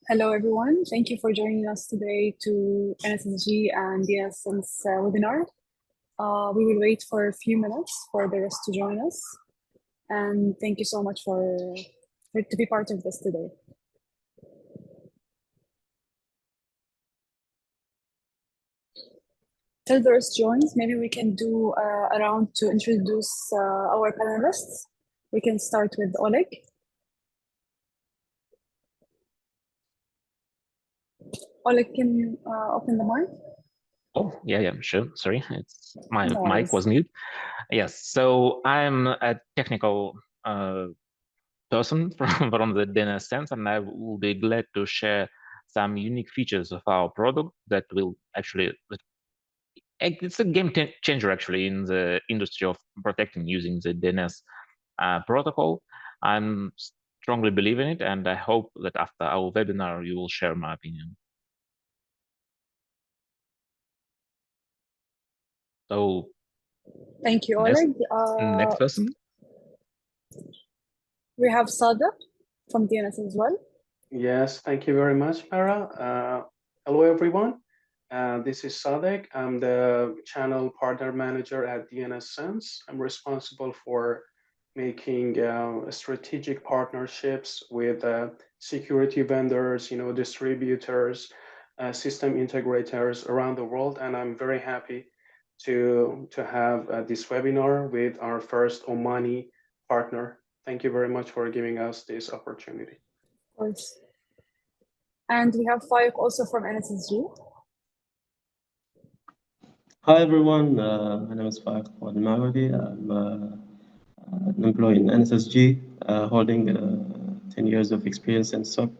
Hello, everyone. Thank you for joining us today to NSSG and DNSSense webinar. We will wait for a few minutes for the rest to join us. And thank you so much to be part of this today. Till the rest joins, maybe we can do a round to introduce our panelists. We can start with Oleg. Oleg, can you open the mic? Oh, yeah, sure. Sorry, my mic was mute. Yes, so I'm a technical person from the DNSSense, and I will be glad to share some unique features of our product that will actually, it's a game changer actually in the industry of protecting using the DNS protocol. I'm strongly believe in it, and I hope that after our webinar, you will share my opinion. So, thank you, Oleg. Next person. We have Sada from DNS as well. Yes, thank you very much, Mara. Hello, everyone. This is Sadek. I'm the channel partner manager at DNSSense. I'm responsible for making strategic partnerships with security vendors, distributors, system integrators around the world. And I'm very happy to have this webinar with our first Omani partner. Thank you very much for giving us this opportunity. Of course. And we have Faik also from NSSG. Hi everyone, my name is Faik Al-Mawabi. I'm an employee in NSSG, holding 10 years of experience in SOC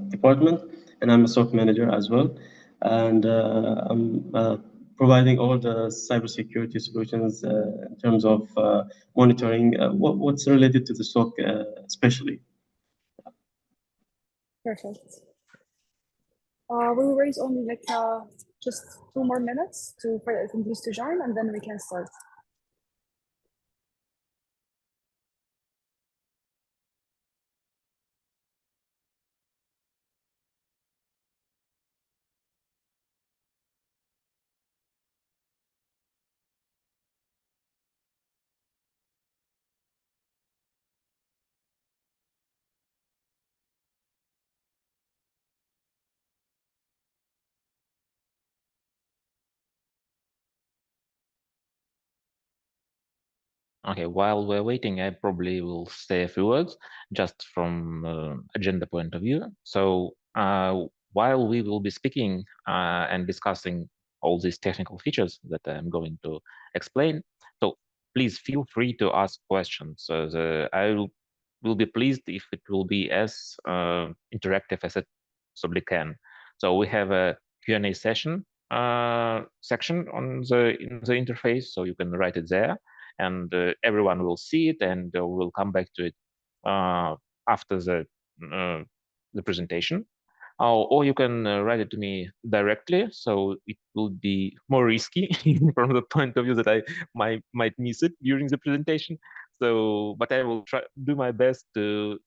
department, and I'm a SOC manager as well. And I'm providing all the cybersecurity solutions in terms of monitoring what's related to the SOC especially. Perfect. We will raise only like just 2 more minutes for the attendees to join, and then we can start. Okay, while we're waiting, I probably will say a few words just from agenda point of view. So while we will be speaking and discussing all these technical features that I'm going to explain, so please feel free to ask questions. I will be pleased if it will be as interactive as it possibly can. So we have a Q&A session section in the interface, so you can write it there. And everyone will see it, and we'll come back to it after the presentation. Or you can write it to me directly, so it will be more risky from the point of view that I might miss it during the presentation. So, but I will do my best to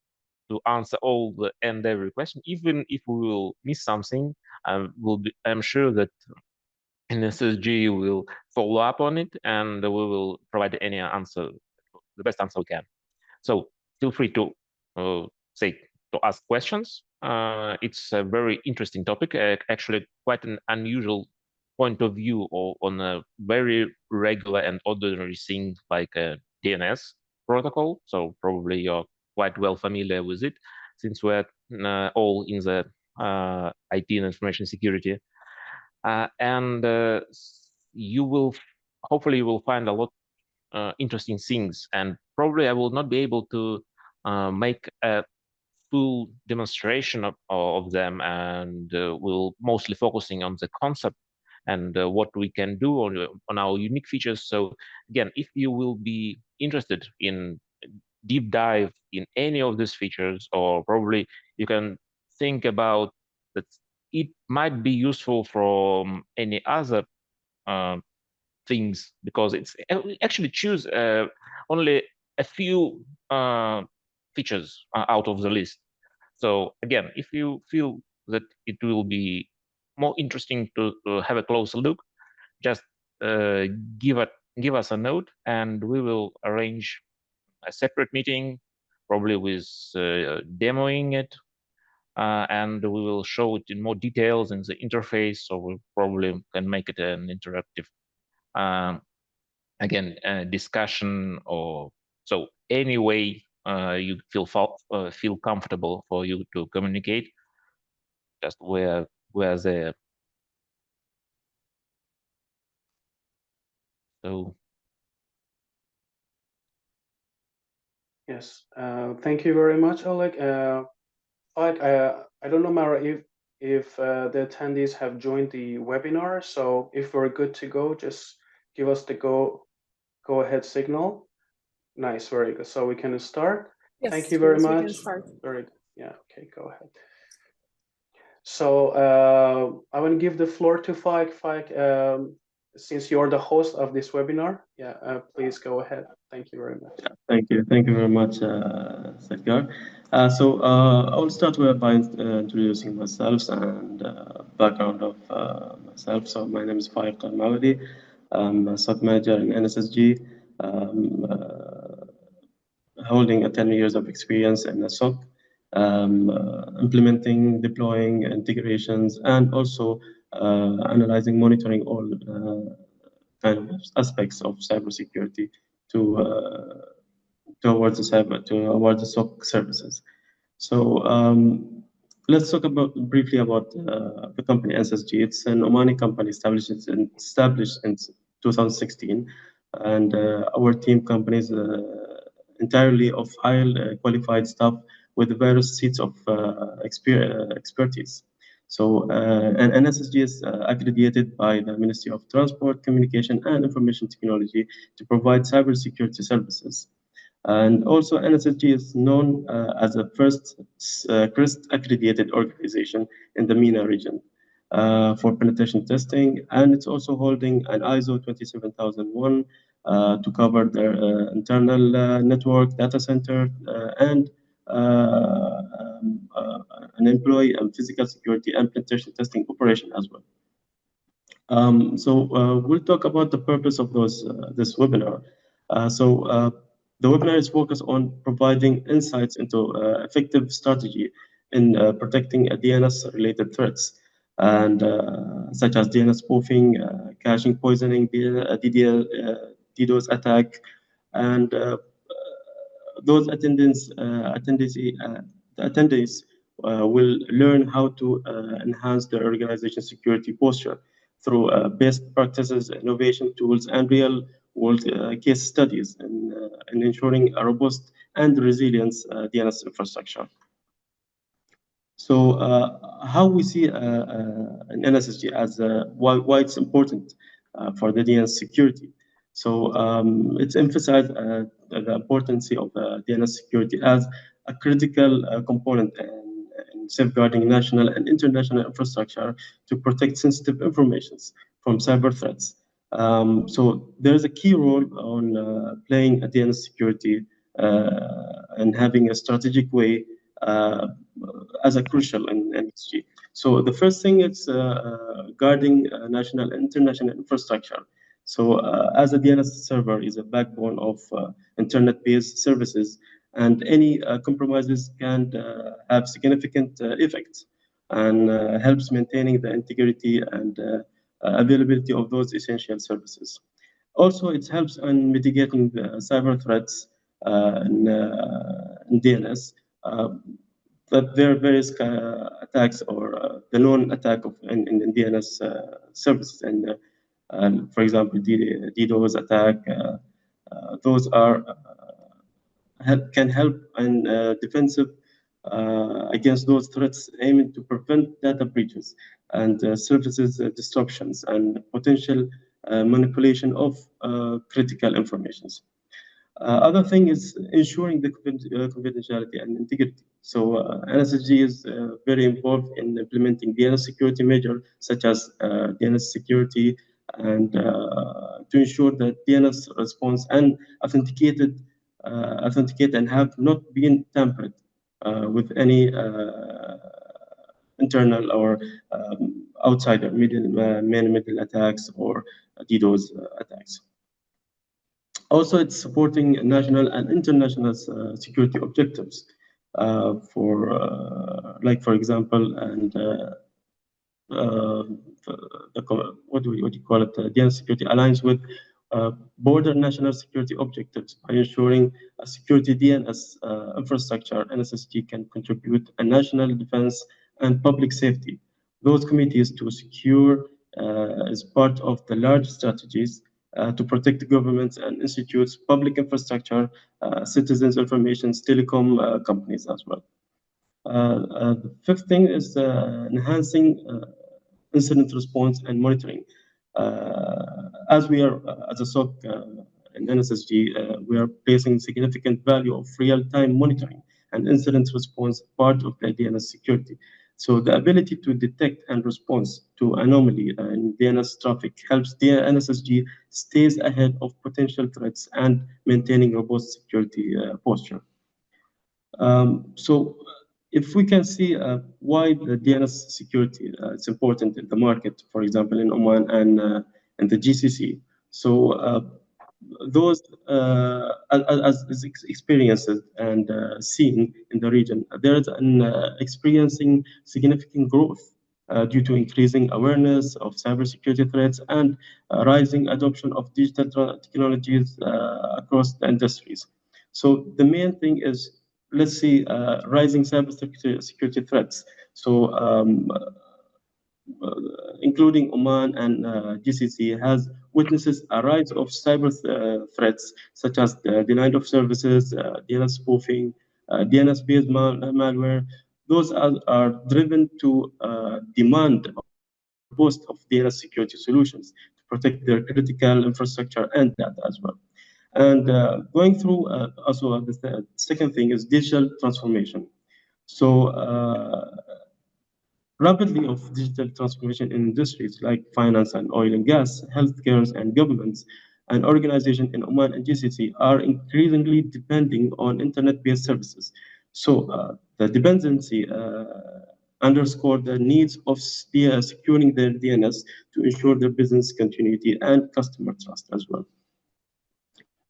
answer all and every question. Even if we will miss something, I'm sure that NSSG will follow up on it, and we will provide any answer, the best answer we can. So feel free to ask questions. It's a very interesting topic, actually quite an unusual point of view on a very regular and ordinary thing like a DNS protocol. So probably you're quite well familiar with it, since we're all in the IT and information security. And you will hopefully you will find a lot interesting things, and probably I will not be able to make a full demonstration of them, and we'll mostly focusing on the concept and what we can do on our unique features. So again, if you will be interested in deep dive in any of these features, or probably you can think about that it might be useful from any other things, because it's actually choose only a few features out of the list. So again, if you feel that it will be more interesting to have a closer look, just give us a note, and we will arrange a separate meeting, probably with demoing it, and we will show it in more details in the interface. So we probably can make it an interactive, again, discussion, or so any way you feel comfortable for you to communicate. Just we're there. So Yes, thank you very much, Oleg. I don't know, Mara, if the attendees have joined the webinar. So if we're good to go, just give us the go ahead signal. Nice, very good. So we can start. Yes, thank you very please, we much. can start. Very good. Yeah. Okay, go ahead. So I want to give the floor to Faik. Faik, since you're the host of this webinar, yeah, please go ahead. Thank you very much. Thank you very much, Sedgar. So I will start by introducing myself and background of myself. So my name is Faik Al-Mawdi. I'm a SOC manager in NSSG, holding 10 years of experience in a SOC, implementing, deploying integrations, and also analyzing, monitoring all kind of aspects of cybersecurity towards the SOC services. So let's talk briefly about the company NSSG. It's an Omani company established in 2016, and our team companies entirely of highly qualified staff with various seats of expertise. So, and NSSG is accredited by the Ministry of Transport, Communication, and Information Technology to provide cybersecurity services. And also, NSSG is known as the first CRIST accredited organization in the MENA region for penetration testing, and it's also holding an ISO 27001 to cover their internal network, data center, and an employee and physical security and penetration testing operation as well. So we'll talk about the purpose of this webinar. The webinar is focused on providing insights into effective strategy in protecting DNS-related threats, and such as DNS spoofing, caching poisoning, DDoS attack, and those attendees will learn how to enhance their organization security posture through best practices, innovation tools, and real-world case studies in ensuring a robust and resilient DNS infrastructure. So how we see an NSSG as why it's important for the DNS security. So it's emphasized the importance of DNS security as a critical component in safeguarding national and international infrastructure to protect sensitive information from cyber threats. So there's a key role on playing a DNS security and having a strategic way as a crucial in NSG. So the first thing is guarding national and international infrastructure. So as a DNS server is a backbone of internet-based services, and any compromises can have significant effects, and helps maintaining the integrity and availability of those essential services. Also, it helps in mitigating the cyber threats in DNS. That there are various attacks or the known attack in DNS services, and for example, DDoS attack. Those are can help in defensive against those threats, aiming to prevent data breaches and services disruptions and potential manipulation of critical informations. Other thing is ensuring the confidentiality and integrity. So NSSG is very involved in implementing DNS security measures such as DNS security, and to ensure that DNS response and authenticate and have not been tampered with any internal or outsider middle attacks or DDoS attacks. Also, it's supporting national and international security objectives for example, and what do you call it? DNS security aligns with border national security objectives by ensuring a security DNS infrastructure. NSSG can contribute a national defense and public safety. Those committees to secure as part of the large strategies to protect governments and institutes, public infrastructure, citizens' information, telecom companies as well. The fifth thing is enhancing incident response and monitoring. As we are, as a SOC in NSSG, we are placing significant value of real-time monitoring and incident response part of the DNS security. So the ability to detect and respond to anomaly in DNS traffic helps the NSSG stays ahead of potential threats and maintaining robust security posture. So if we can see why the DNS security is important in the market, for example, in Oman and the GCC. So those as experiences and seen in the region, there is an experiencing significant growth due to increasing awareness of cybersecurity threats and rising adoption of digital technologies across the industries. So the main thing is, let's see, rising cybersecurity threats. So including Oman and GCC has witnesses a rise of cyber threats such as denial of services, DNS spoofing, DNS-based malware. Those are driven to demand or boast of DNS security solutions to protect their critical infrastructure and data as well. And going through also the second thing is digital transformation. So rapidly of digital transformation in industries like finance and oil and gas, healthcare and governments, and organizations in Oman and GCC are increasingly depending on internet-based services. So the dependency underscore the needs of securing their DNS to ensure their business continuity and customer trust as well.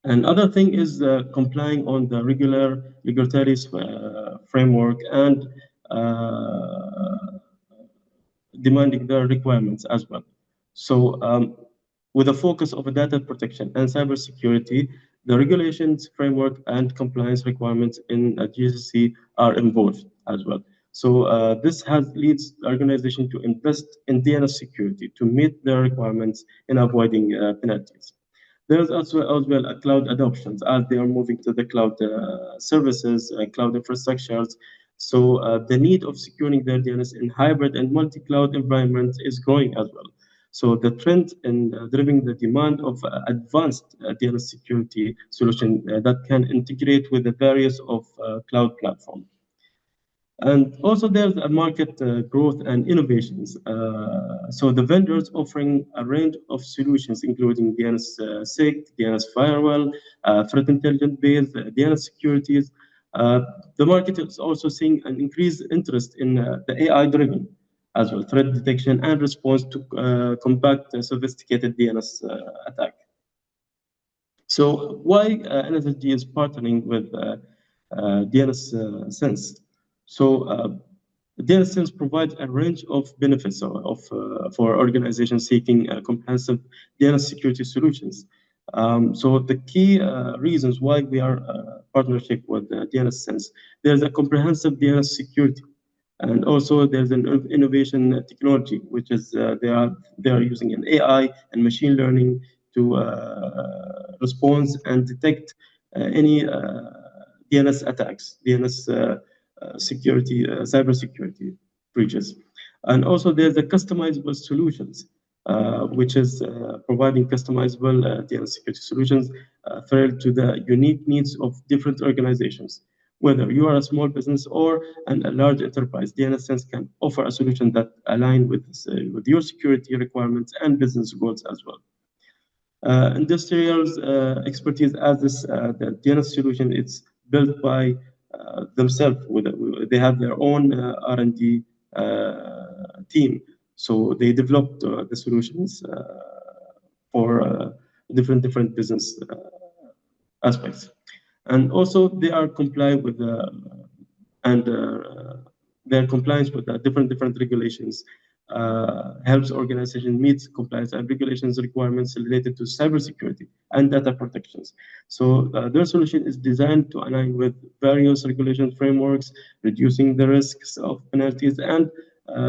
And other thing is complying on the regulatory framework and demanding their requirements as well. So with a focus of data protection and cybersecurity, the regulations, framework, and compliance requirements in GCC are involved as well. So this leads the organization to invest in DNS security to meet their requirements in avoiding penalties. There's also as well a cloud adoptions as they are moving to the cloud services, cloud infrastructures. So the need of securing their DNS in hybrid and multi-cloud environments is growing as well. So the trend in driving the demand of advanced DNS security solution that can integrate with the various of cloud platforms. And also there's a market growth and innovations. So the vendors offering a range of solutions, including DNS-SEC, DNS firewall, threat intelligence based, DNS securities. The market is also seeing an increased interest in the AI-driven as well, threat detection and response to combat sophisticated DNS attack. So why NSSG is partnering with DNSSense? So DNSSense provides a range of benefits for organizations seeking comprehensive DNS security solutions. So the key reasons why we are partnership with DNSSense, there's a comprehensive DNS security, and also there's an innovation technology, which is they are using an AI and machine learning to respond and detect any DNS attacks, DNS security, cybersecurity breaches. And also there's the customizable solutions, which is providing customizable DNS security solutions tailored to the unique needs of different organizations. Whether you are a small business or a large enterprise, DNSSense can offer a solution that aligns with your security requirements and business goals as well. Industrial's expertise as the DNS solution, it's built by themselves. They have their own R&D team, so they developed the solutions for different business aspects, and also they are compliant with their compliance with different regulations. Helps organization meet compliance and regulations requirements related to cybersecurity and data protections. So their solution is designed to align with various regulation frameworks, reducing the risks of penalties and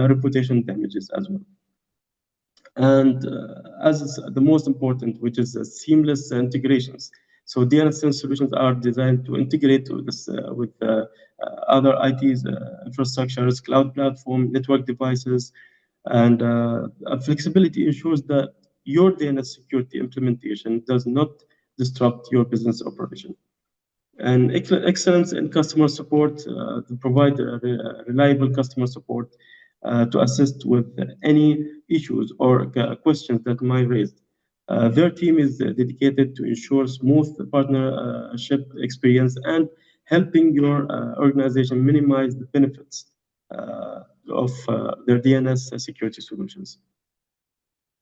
reputation damages as well. And as the most important, which is seamless integrations. So DNSSense solutions are designed to integrate with other IT's infrastructures, cloud platform, network devices, and flexibility ensures that your DNS security implementation does not disrupt your business operation. And excellence in customer support to provide reliable customer support to assist with any issues or questions that might raise. Their team is dedicated to ensure smooth partnership experience and helping your organization minimize the benefits of their DNS security solutions.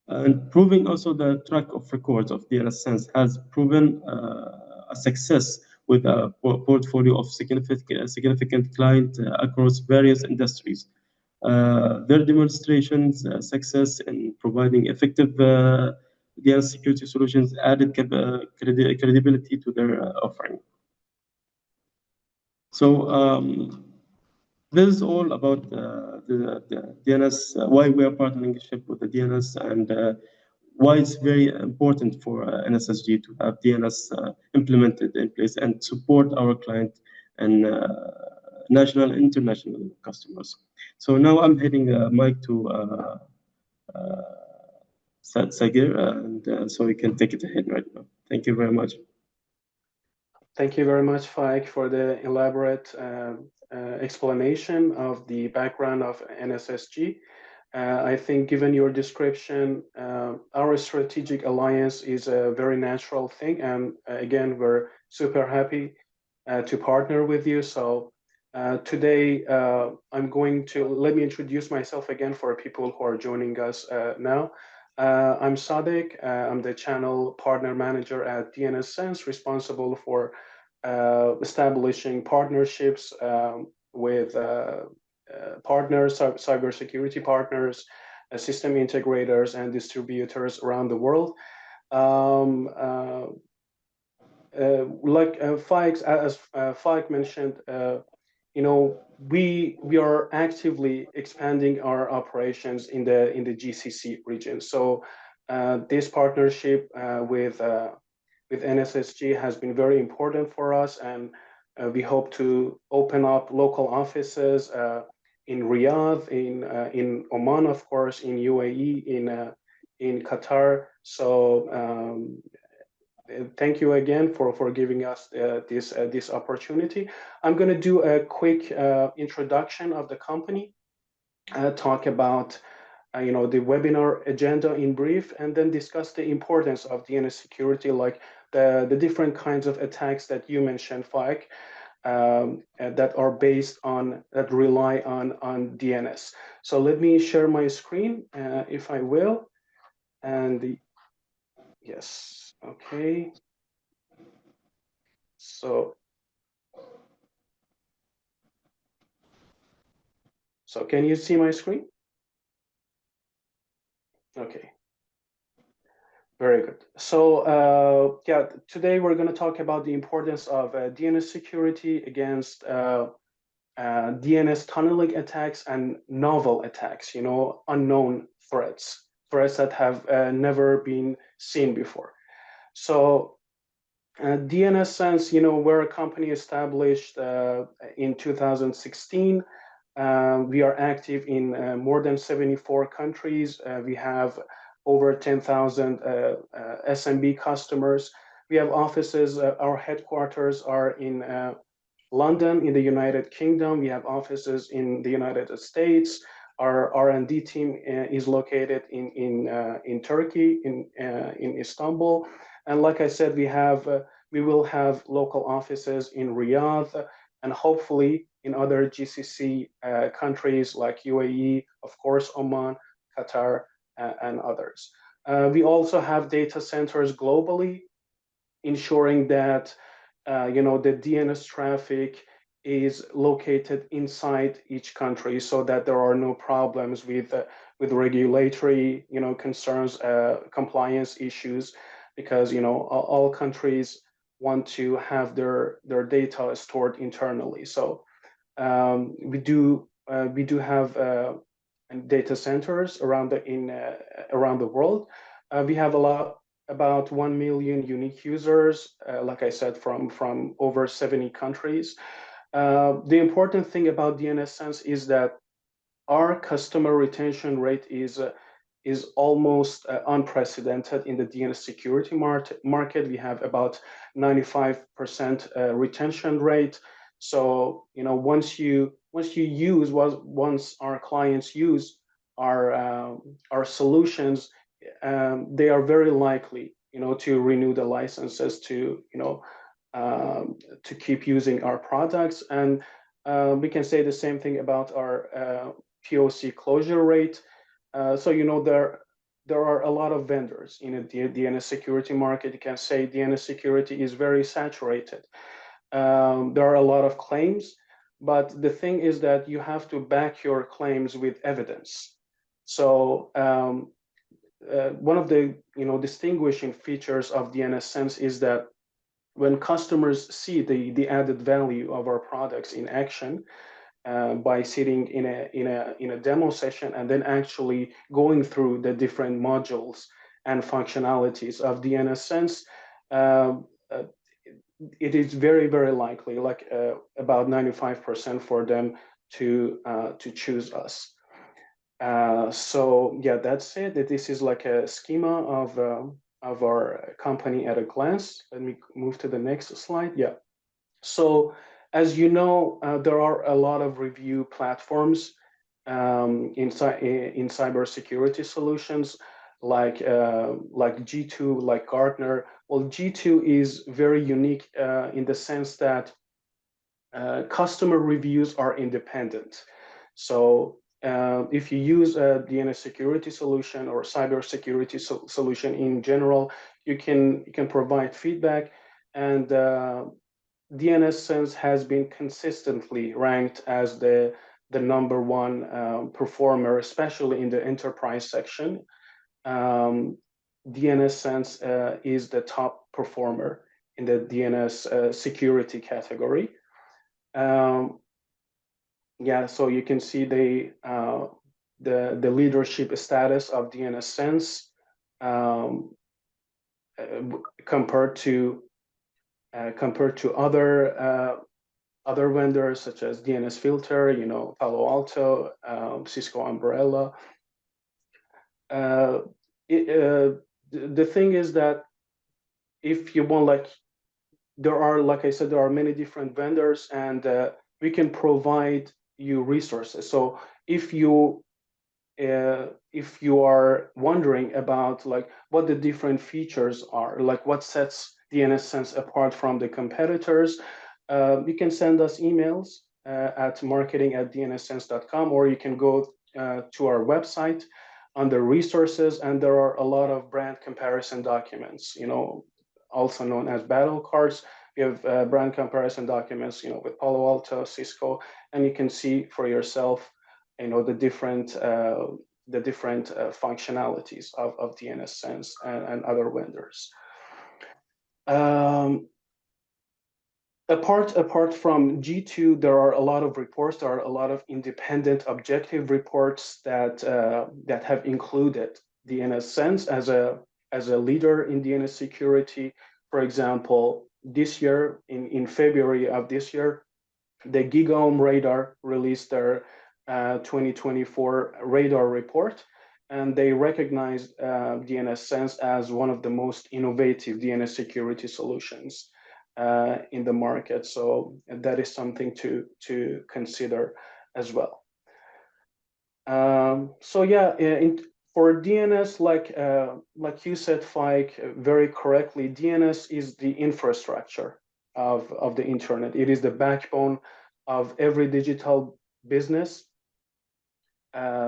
And proving also the track of records of DNSSense has proven a success with a portfolio of significant clients across various industries. Their demonstrations success in providing effective DNS security solutions added credibility to their offering. So this is all about the DNS, why we are partnering with the DNS, and why it's very important for NSSG to have DNS implemented in place and support our client and national and international customers. So now I'm handing the mic to Sagir, and so we can take it ahead right now. Thank you very much. Thank you very much, Faik, for the elaborate explanation of the background of NSSG. I think given your description, our strategic alliance is a very natural thing. And again, we're super happy to partner with you. So today, I'm going to, let me introduce myself again for people who are joining us now. I'm Sadek. I'm the channel partner manager at DNSSense, responsible for establishing partnerships with partners, cybersecurity partners, system integrators, and distributors around the world. Like Faik mentioned, you know, we are actively expanding our operations in the GCC region. So this partnership with NSSG has been very important for us, and we hope to open up local offices in Riyadh, in Oman, of course, in UAE, in Qatar. So thank you again for giving us this opportunity. I'm going to do a quick introduction of the company, talk about you know, the webinar agenda in brief, and then discuss the importance of DNS security, like the different kinds of attacks that you mentioned, Faik, that are based on, that rely on DNS. So let me share my screen, if I will. And yes, okay. So can you see my screen? Okay. Very good. So yeah, today we're going to talk about the importance of DNS security against DNS tunneling attacks and novel attacks, you know, unknown threats that have never been seen before. So DNSSense, you know, we're a company established in 2016. We are active in more than 74 countries. We have over 10,000 SMB customers. We have offices, our headquarters are in London, in the United Kingdom. We have offices in the United States. Our R&D team is located in Turkey, in Istanbul. And like I said, we will have local offices in Riyadh, and hopefully in other GCC countries like UAE, of course, Oman, Qatar, and others. We also have data centers globally, ensuring that the DNS traffic is located inside each country, so that there are no problems with regulatory concerns, compliance issues, because all countries want to have their data stored internally. So we do have data centers around the world. We have about 1 million unique users, like I said, from over 70 countries. The important thing about DNSSense is that our customer retention rate is almost unprecedented in the DNS security market. We have about 95% retention rate. So once our clients use our solutions, they are very likely to renew the licenses to keep using our products. And we can say the same thing about our POC closure rate. So there are a lot of vendors in the DNS security market. You can say DNS security is very saturated. There are a lot of claims, but the thing is that you have to back your claims with evidence. So one of the distinguishing features of DNSSense is that when customers see the added value of our products in action, by sitting in a demo session and then actually going through the different modules and functionalities of DNSSense, it is very, very likely, like about 95% for them to choose us. So yeah, that's it. This is like a schema of our company at a glance. Let me move to the next slide. Yeah. So as you know, there are a lot of review platforms in cybersecurity solutions, like G2, like Gartner. Well, G2 is very unique in the sense that customer reviews are independent. So if you use a DNS security solution or cybersecurity solution in general, you can provide feedback, and DNSSense has been consistently ranked as the #1 performer, especially in the enterprise section. DNSSense is the top performer in the DNS security category. Yeah, so you can see the leadership status of DNSSense compared to other vendors such as DNS Filter, Palo Alto, Cisco Umbrella. The thing is that if you want, like I said, there are many different vendors, and we can provide you resources. So if you are wondering about what the different features are, like what sets DNSSense apart from the competitors, you can send us emails at marketing@dnssense.com, or you can go to our website under resources, and there are a lot of brand comparison documents, also known as battle cards. We have brand comparison documents, with Palo Alto, Cisco, and you can see for yourself, the different functionalities of DNSSense and other vendors. Apart from G2, there are a lot of reports. There are a lot of independent, objective reports that have included DNSSense as a leader in DNS security. For example, this year, in February of this year, the GigaOM Radar released their 2024 radar report, and they recognized DNSSense as one of the most innovative DNS security solutions in the market. So that is something to consider as well. So yeah, for DNS, like you said, Faik, very correctly, DNS is the infrastructure of the internet. It is the backbone of every digital business.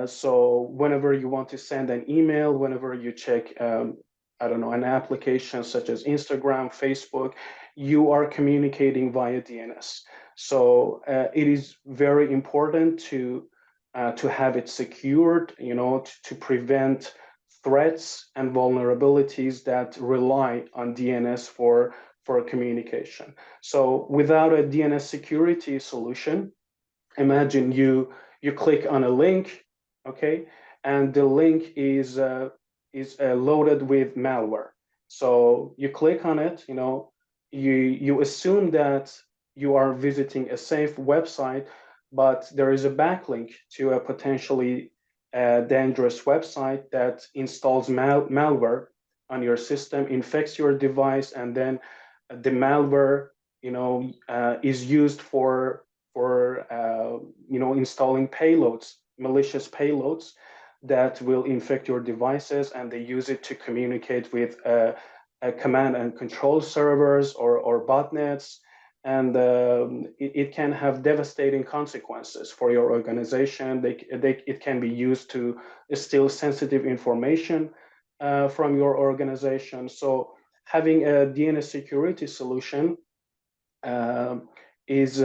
So whenever you want to send an email, whenever you check, I don't know, an application such as Instagram, Facebook, you are communicating via DNS. So it is very important to have it secured, you know, to prevent threats and vulnerabilities that rely on DNS for communication. So without a DNS security solution, imagine you click on a link, okay, and the link is loaded with malware. So you click on it, you know, you assume that you are visiting a safe website, but there is a backlink to a potentially dangerous website that installs malware on your system, infects your device, and then the malware, you know, is used for you know, installing payloads, malicious payloads that will infect your devices, and they use it to communicate with command and control servers or botnets, and it can have devastating consequences for your organization. It can be used to steal sensitive information from your organization. So having a DNS security solution is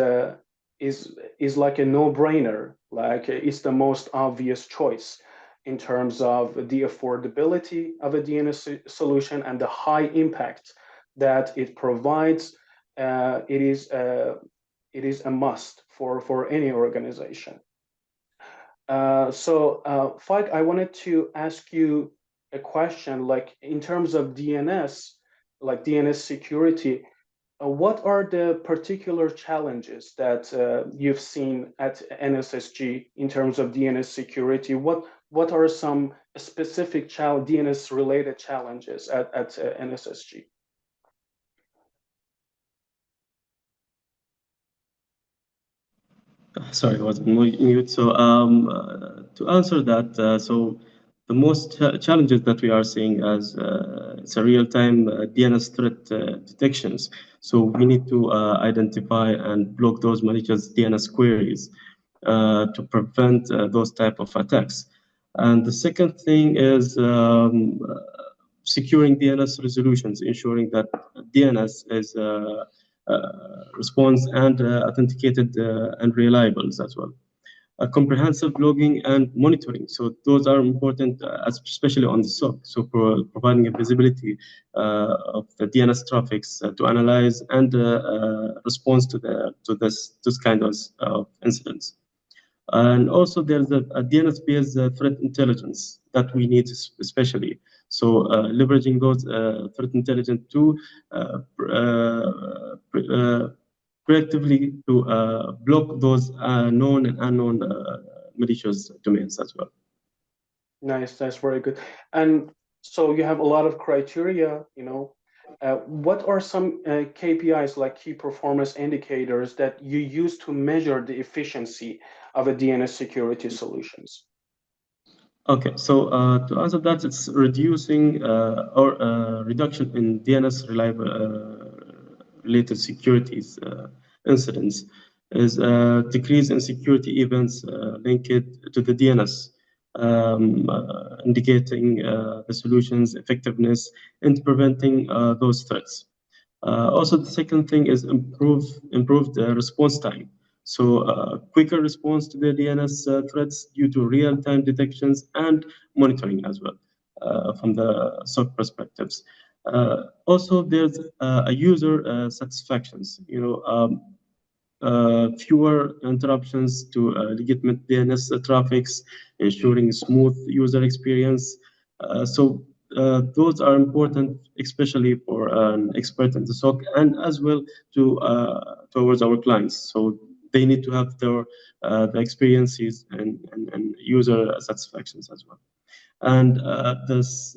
like a no-brainer. Like it's the most obvious choice in terms of the affordability of a DNS solution and the high impact that it provides. It is a must for any organization. Faik, I wanted to ask you a question, like in terms of DNS, like DNS security, what are the particular challenges that you've seen at NSSG in terms of DNS security? What are some specific DNS-related challenges at NSSG? Sorry, I was on mute. So to answer that, so the most challenges that we are seeing as it's a real-time DNS threat detections. So we need to identify and block those malicious DNS queries to prevent those type of attacks. And the second thing is securing DNS resolutions, ensuring that DNS is response and authenticated and reliable as well. Comprehensive logging and monitoring. So those are important, especially on the SOC. So providing a visibility of the DNS traffics to analyze and respond to this kind of incidents. And also there's a DNS-based threat intelligence that we need especially. So leveraging those threat intelligence to proactively to block those known and unknown malicious domains as well. Nice, that's very good. And so you have a lot of criteria, you know. What are some KPIs, like key performance indicators, that you use to measure the efficiency of a DNS security solutions? Okay, so to answer that, it's reducing or reduction in DNS related securities incidents is a decrease in security events linked to the DNS, indicating the solution's effectiveness in preventing those threats. Also, the second thing is improved response time. So quicker response to the DNS threats due to real-time detections and monitoring as well from the SOC perspectives. Also, there's a user satisfactions. Fewer interruptions to legitimate DNS traffics, ensuring smooth user experience. Those are important, especially for an expert in the SOC and as well to towards our clients. So they need to have the experiences and user satisfactions as well. And this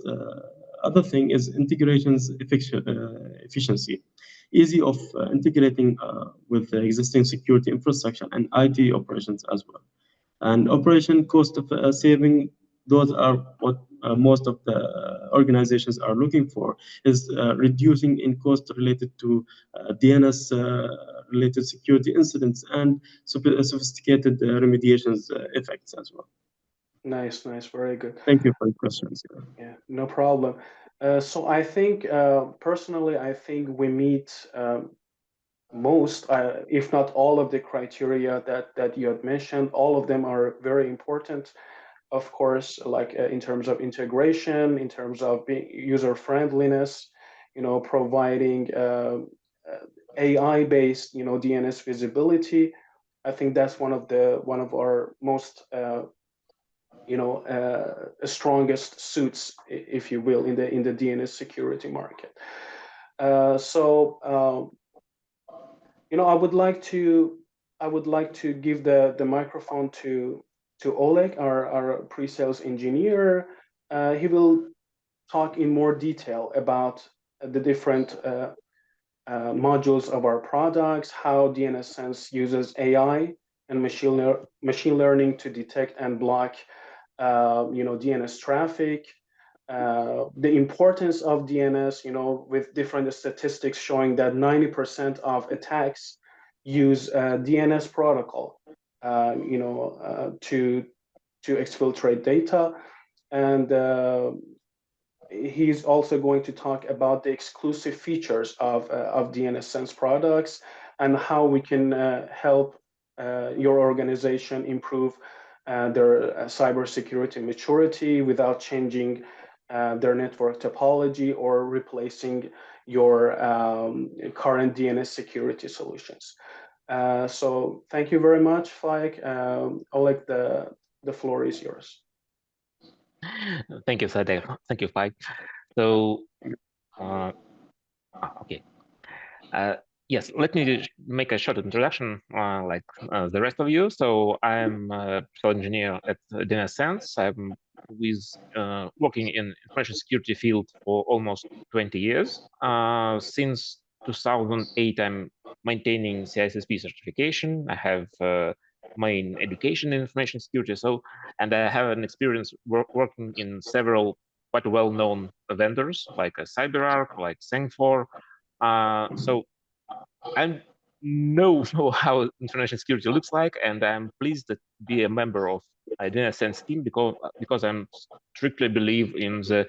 other thing is integrations efficiency. Easy of integrating with the existing security infrastructure and IT operations as well. And operation cost of saving, those are what most of the organizations are looking for, is reducing in cost related to DNS related security incidents and sophisticated remediations effects as well. Nice, very good. Thank you for your questions. Yeah, no problem. So I think personally, I think we meet most, if not all, of the criteria that you had mentioned. All of them are very important, of course, like in terms of integration, in terms of being user friendliness, providing AI-based, DNS visibility. I think that's one of our most strongest suits, if you will, in the DNS security market. I would like to give the microphone to Oleg, our pre-sales engineer. He will talk in more detail about the different modules of our products, how DNSSense uses AI and machine learning to detect and block DNS traffic, the importance of DNS, with different statistics showing that 90% of attacks use DNS protocol, to exfiltrate data. And he's also going to talk about the exclusive features of DNSSense products and how we can help your organization improve their cybersecurity maturity without changing their network topology or replacing your current DNS security solutions. So thank you very much, Faik. Oleg, the floor is yours. Thank you, Sadek. Thank you, Faik. So, okay. Yes, let me make a short introduction, like the rest of you. So I'm a software engineer at DNSSense. I'm working in information security field for almost 20 years. Since 2008, I'm maintaining CISSP certification. I have main education in information security. And I have an experience working in several quite well-known vendors like CyberArk, like Seng4. So I know how information security looks like, and I'm pleased to be a member of DNSSense team because I'm strictly believe in the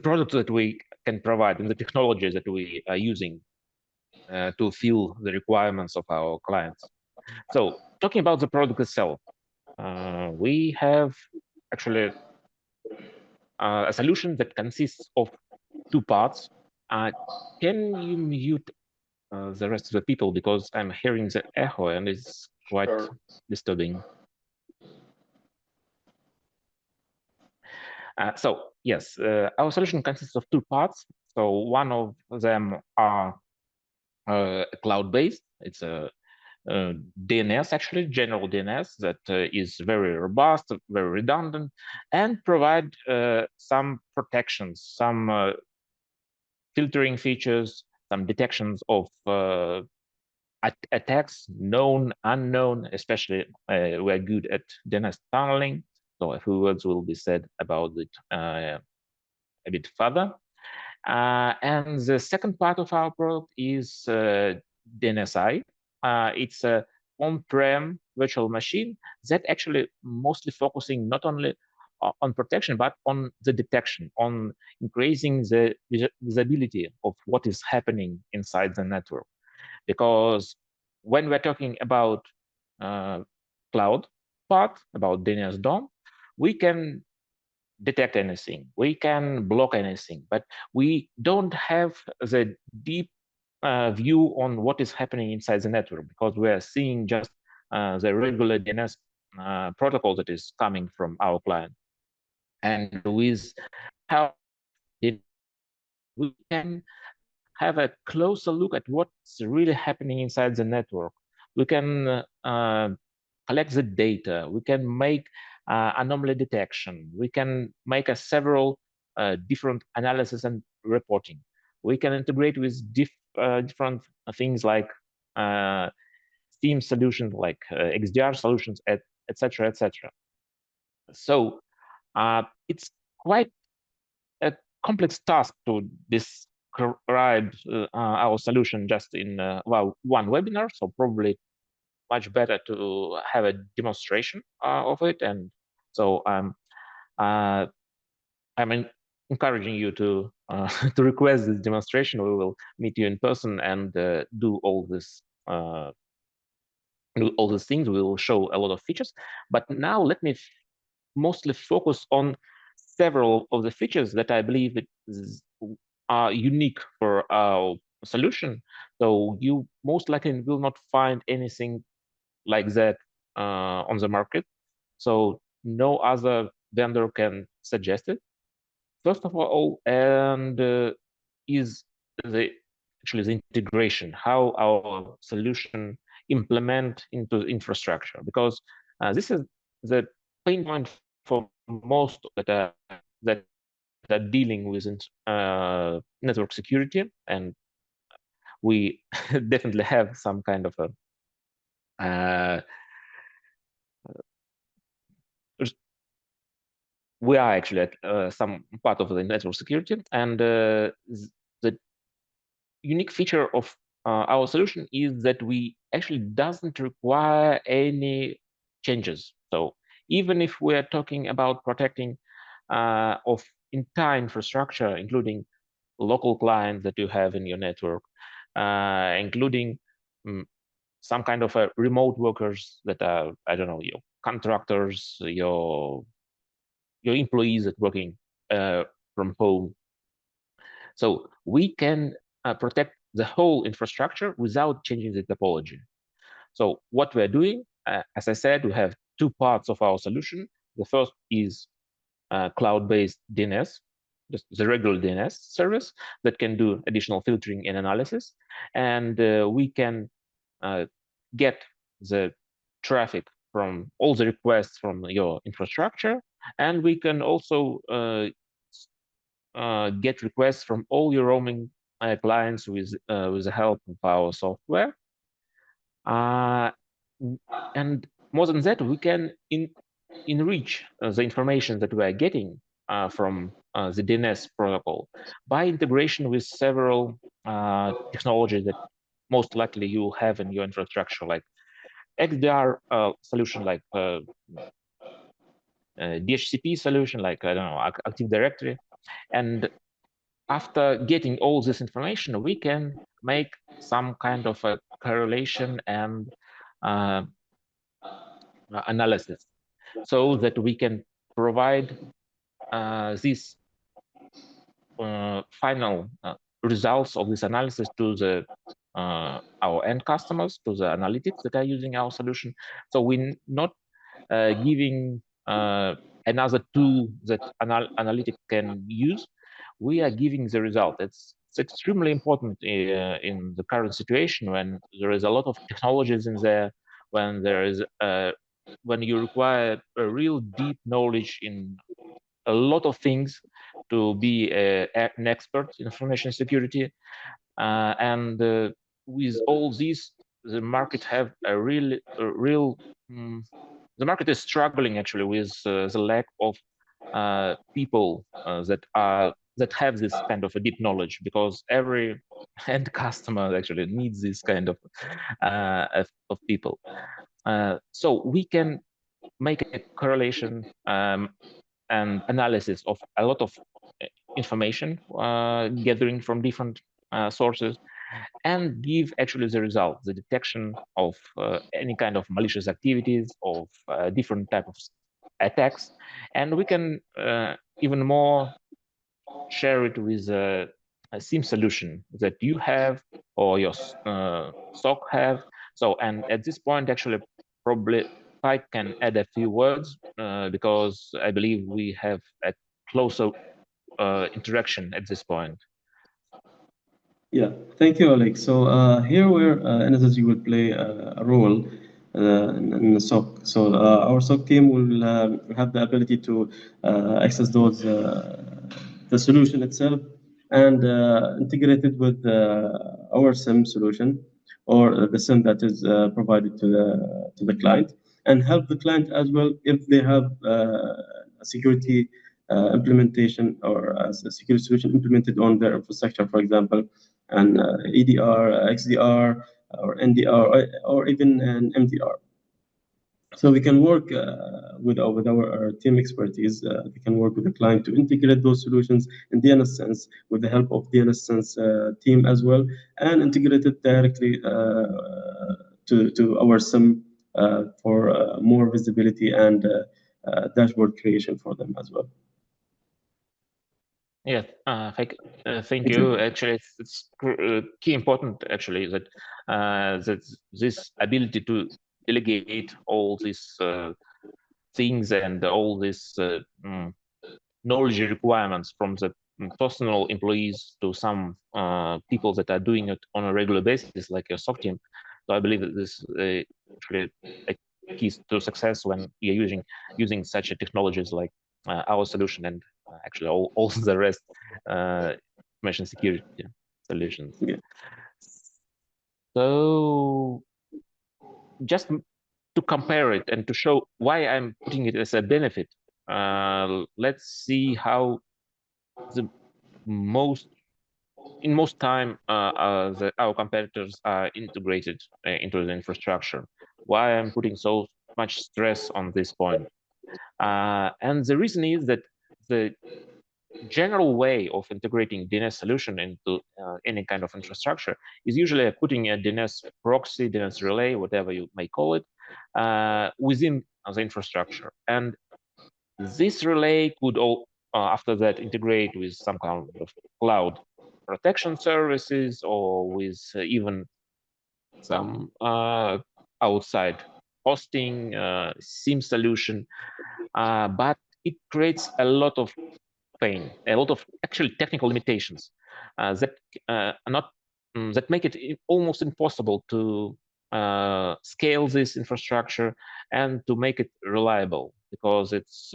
product that we can provide, in the technologies that we are using to fulfill the requirements of our clients. So talking about the product itself, we have actually a solution that consists of two parts. Can you mute the rest of the people, because I'm hearing the echo and it's quite disturbing. So yes, our solution consists of two parts. So one of them are cloud-based. It's a DNS, actually, general DNS that is very robust, very redundant, and provide some protections, some filtering features, some detections of attacks, known, unknown, especially we're good at DNS tunneling. So a few words will be said about it a bit further. And the second part of our product is DNSi. It's a on-prem virtual machine that actually mostly focusing not only on protection, but on the detection, on increasing the visibility of what is happening inside the network. Because when we're talking about cloud part, about DNS DOM, we can detect anything, we can block anything, but we don't have the deep view on what is happening inside the network, because we are seeing just the regular DNS protocol that is coming from our client. And with how we can have a closer look at what's really happening inside the network. We can collect the data. We can make anomaly detection. We can make several different analysis and reporting. We can integrate with different things like Steam solutions, like XDR solutions, etc., etc. So it's quite a complex task to describe our solution just in well, one webinar. So probably much better to have a demonstration of it. And so I'm encouraging you to to request this demonstration. We will meet you in person and do all this. Do all these things. We will show a lot of features. But now let me mostly focus on several of the features that I believe are unique for our solution. So you most likely will not find anything like that on the market. So no other vendor can suggest it. First of all, and is actually the integration, how our solution implement into infrastructure, because this is the pain point for most that are dealing with network security, and we definitely have some kind of a we are actually at some part of the network security, and the unique feature of our solution is that we actually doesn't require any changes. So even if we're talking about protecting of entire infrastructure, including local clients that you have in your network, including some kind of remote workers that are, I don't know, your contractors, your employees that working from home. So we can protect the whole infrastructure without changing the topology. So what we're doing, as I said, we have two parts of our solution. The first is cloud-based DNS, just the regular DNS service that can do additional filtering and analysis. And we can get the traffic from all the requests from your infrastructure. And we can also get requests from all your roaming clients with the help of our software. And more than that, we can enrich the information that we are getting from the DNS protocol by integration with several technologies that most likely you have in your infrastructure, like XDR solution, like DHCP solution, like, I don't know, Active Directory. And after getting all this information, we can make some kind of a correlation and analysis so that we can provide these final results of this analysis to the our end customers, to the analytics that are using our solution. So we're not giving another tool that analytic can use. We are giving the result. It's extremely important in the current situation when there is a lot of technologies in there, when there is when you require a real deep knowledge in a lot of things to be an expert in information security. And with all these, the market have a real the market is struggling actually with the lack of people that have this kind of a deep knowledge, because every end customer actually needs this kind of people. So we can make a correlation and analysis of a lot of information gathering from different sources, and give actually the result, the detection of any kind of malicious activities, of different type of attacks. And we can even more share it with a SIEM solution that you have or your SOC have. So, and at this point, actually, probably I can add a few words because I believe we have a closer interaction at this point. Yeah, thank you, Alex. So here where NSSG will play a role in the SOC. So our SOC team will have the ability to access those the solution itself and integrate it with our SIM solution or the SIM that is provided to the client. and help the client as well if they have a security implementation or a security solution implemented on their infrastructure, for example, an EDR, XDR, or NDR, or even an MDR. So we can work with our team expertise. We can work with the client to integrate those solutions in DNSSense with the help of DNSSense team as well, and integrate it directly to our SIM for more visibility and dashboard creation for them as well. Yes, thank you. Actually, it's key important actually that that this ability to delegate all these things and all these knowledge requirements from the personal employees to some people that are doing it on a regular basis, like your SOC team. So I believe that this actually a key to success when you're using such a technologies like our solution and actually all the rest information security solutions. Yeah. So just to compare it and to show why I'm putting it as a benefit, let's see how in most time our competitors are integrated into the infrastructure. Why I'm putting so much stress on this point. And the reason is that the general way of integrating DNS solution into any kind of infrastructure is usually putting a DNS proxy, DNS relay, whatever you may call it, within the infrastructure. And this relay could all, after that, integrate with some kind of cloud protection services or with even some outside hosting SIM solution. But it creates a lot of pain, a lot of actually technical limitations that are not that make it almost impossible to scale this infrastructure and to make it reliable, because it's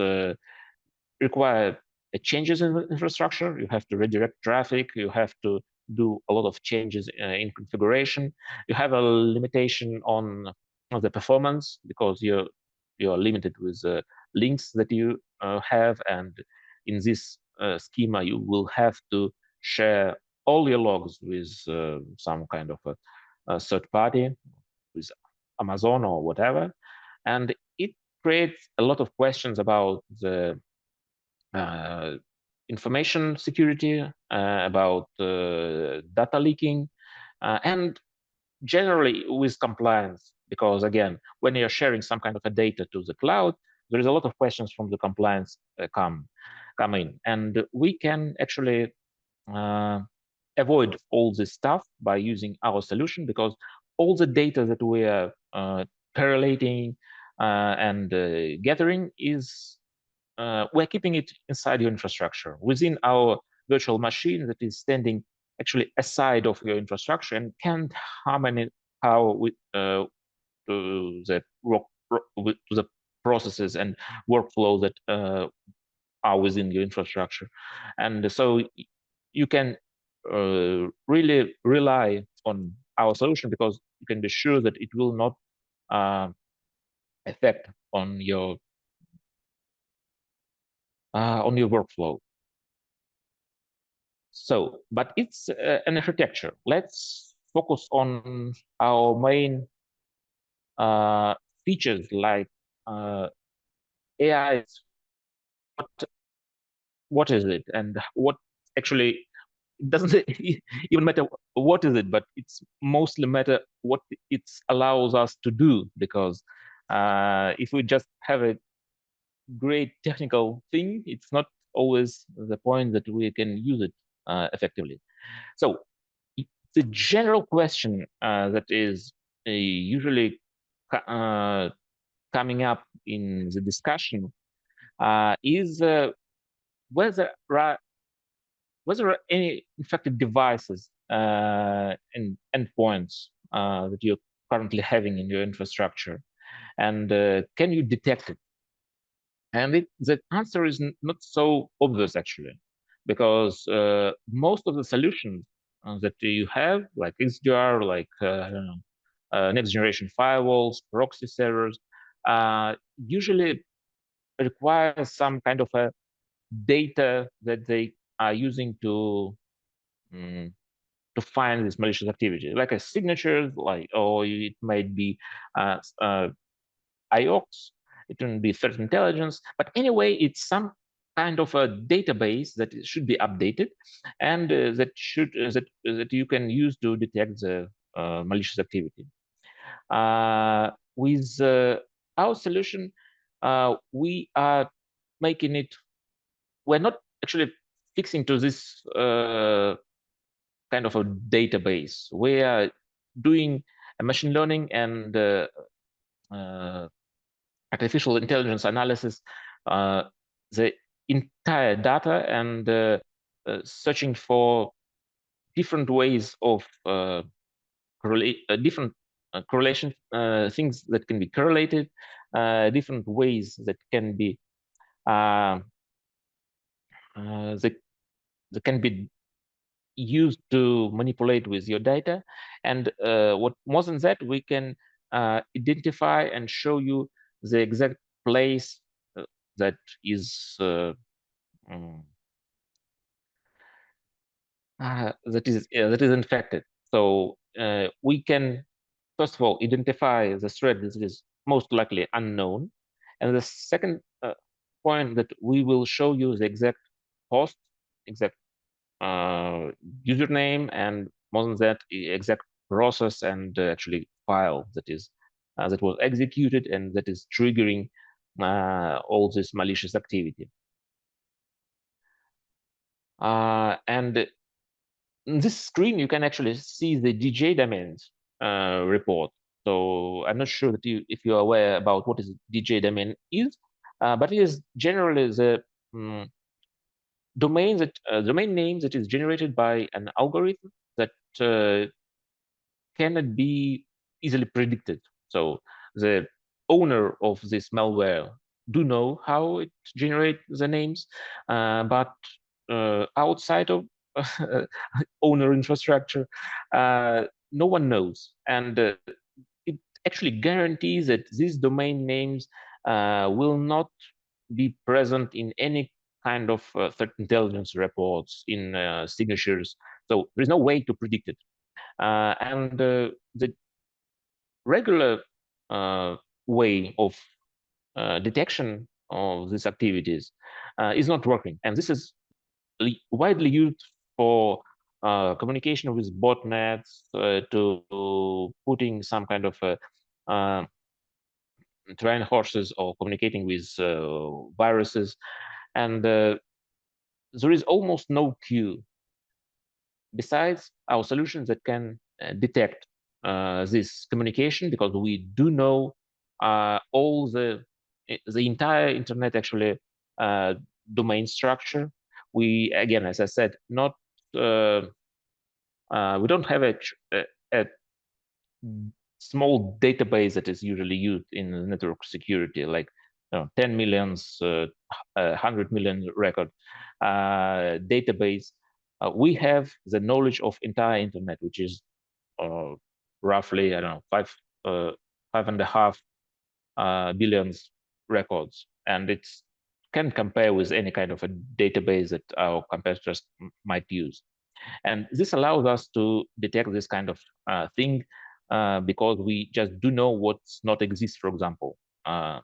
require changes in the infrastructure. You have to redirect traffic. You have to do a lot of changes in configuration. You have a limitation on the performance because you're limited with links that you have, and in this schema you will have to share all your logs with some kind of a third party, with Amazon or whatever, and it creates a lot of questions about the information security, about data leaking, and generally with compliance, because again, when you're sharing some kind of a data to the cloud, there is a lot of questions from the compliance come in, and we can actually avoid all this stuff by using our solution, because all the data that we are correlating and gathering is we're keeping it inside your infrastructure within our virtual machine that is standing actually aside of your infrastructure and can't harmonize with to the processes and workflow that are within your infrastructure. And so you can really rely on our solution, because you can be sure that it will not affect on your workflow. So, but it's an architecture. Let's focus on our main features like AI. What is it, and what actually it doesn't even matter what is it, but it's mostly matter what it allows us to do, because if we just have a great technical thing, it's not always the point that we can use it effectively. So the general question that is usually coming up in the discussion is whether there are any infected devices and endpoints that you're currently having in your infrastructure, and can you detect it? And the answer is not so obvious, actually, because most of the solutions that you have, like XDR, like I don't know, next generation firewalls, proxy servers, usually requires some kind of a data that they are using to find this malicious activity, like a signature, or it might be IOCs, it can be threat intelligence, but anyway, it's some kind of a database that should be updated, and that you can use to detect the malicious activity. With our solution, we are making it. We're not actually fixing to this kind of a database. We are doing a machine learning and artificial intelligence analysis, the entire data, and searching for different ways of different correlation things that can be correlated, different ways that can be that can be used to manipulate with your data. And what more than that, we can identify and show you the exact place that is that is infected. So we can first of all identify the threat that is most likely unknown, and the second point that we will show you the exact host, exact username, and more than that, exact process and actually file that is that was executed and that is triggering all this malicious activity. And in this screen, you can actually see the DJ domains report. So I'm not sure that if you're aware about what is DJ domain is, but it is generally the domain name that is generated by an algorithm that cannot be easily predicted. So the owner of this malware do know how it generates the names, but outside of owner infrastructure, no one knows. And it actually guarantees that these domain names will not be present in any kind of threat intelligence reports, in signatures. So there's no way to predict it. And the regular way of detection of these activities is not working. And this is widely used for communication with botnets, to putting some kind of train horses, or communicating with viruses. And there is almost no queue besides our solutions that can detect this communication, because we do know all the entire internet actually domain structure. We, again, as I said, not we don't have a small database that is usually used in network security, like 10 millions, 100 million record database. We have the knowledge of entire internet, which is roughly, I don't know, 5.5 billions records, and it can compare with any kind of a database that our competitors might use. And this allows us to detect this kind of thing, because we just do know what's not exist, for example, in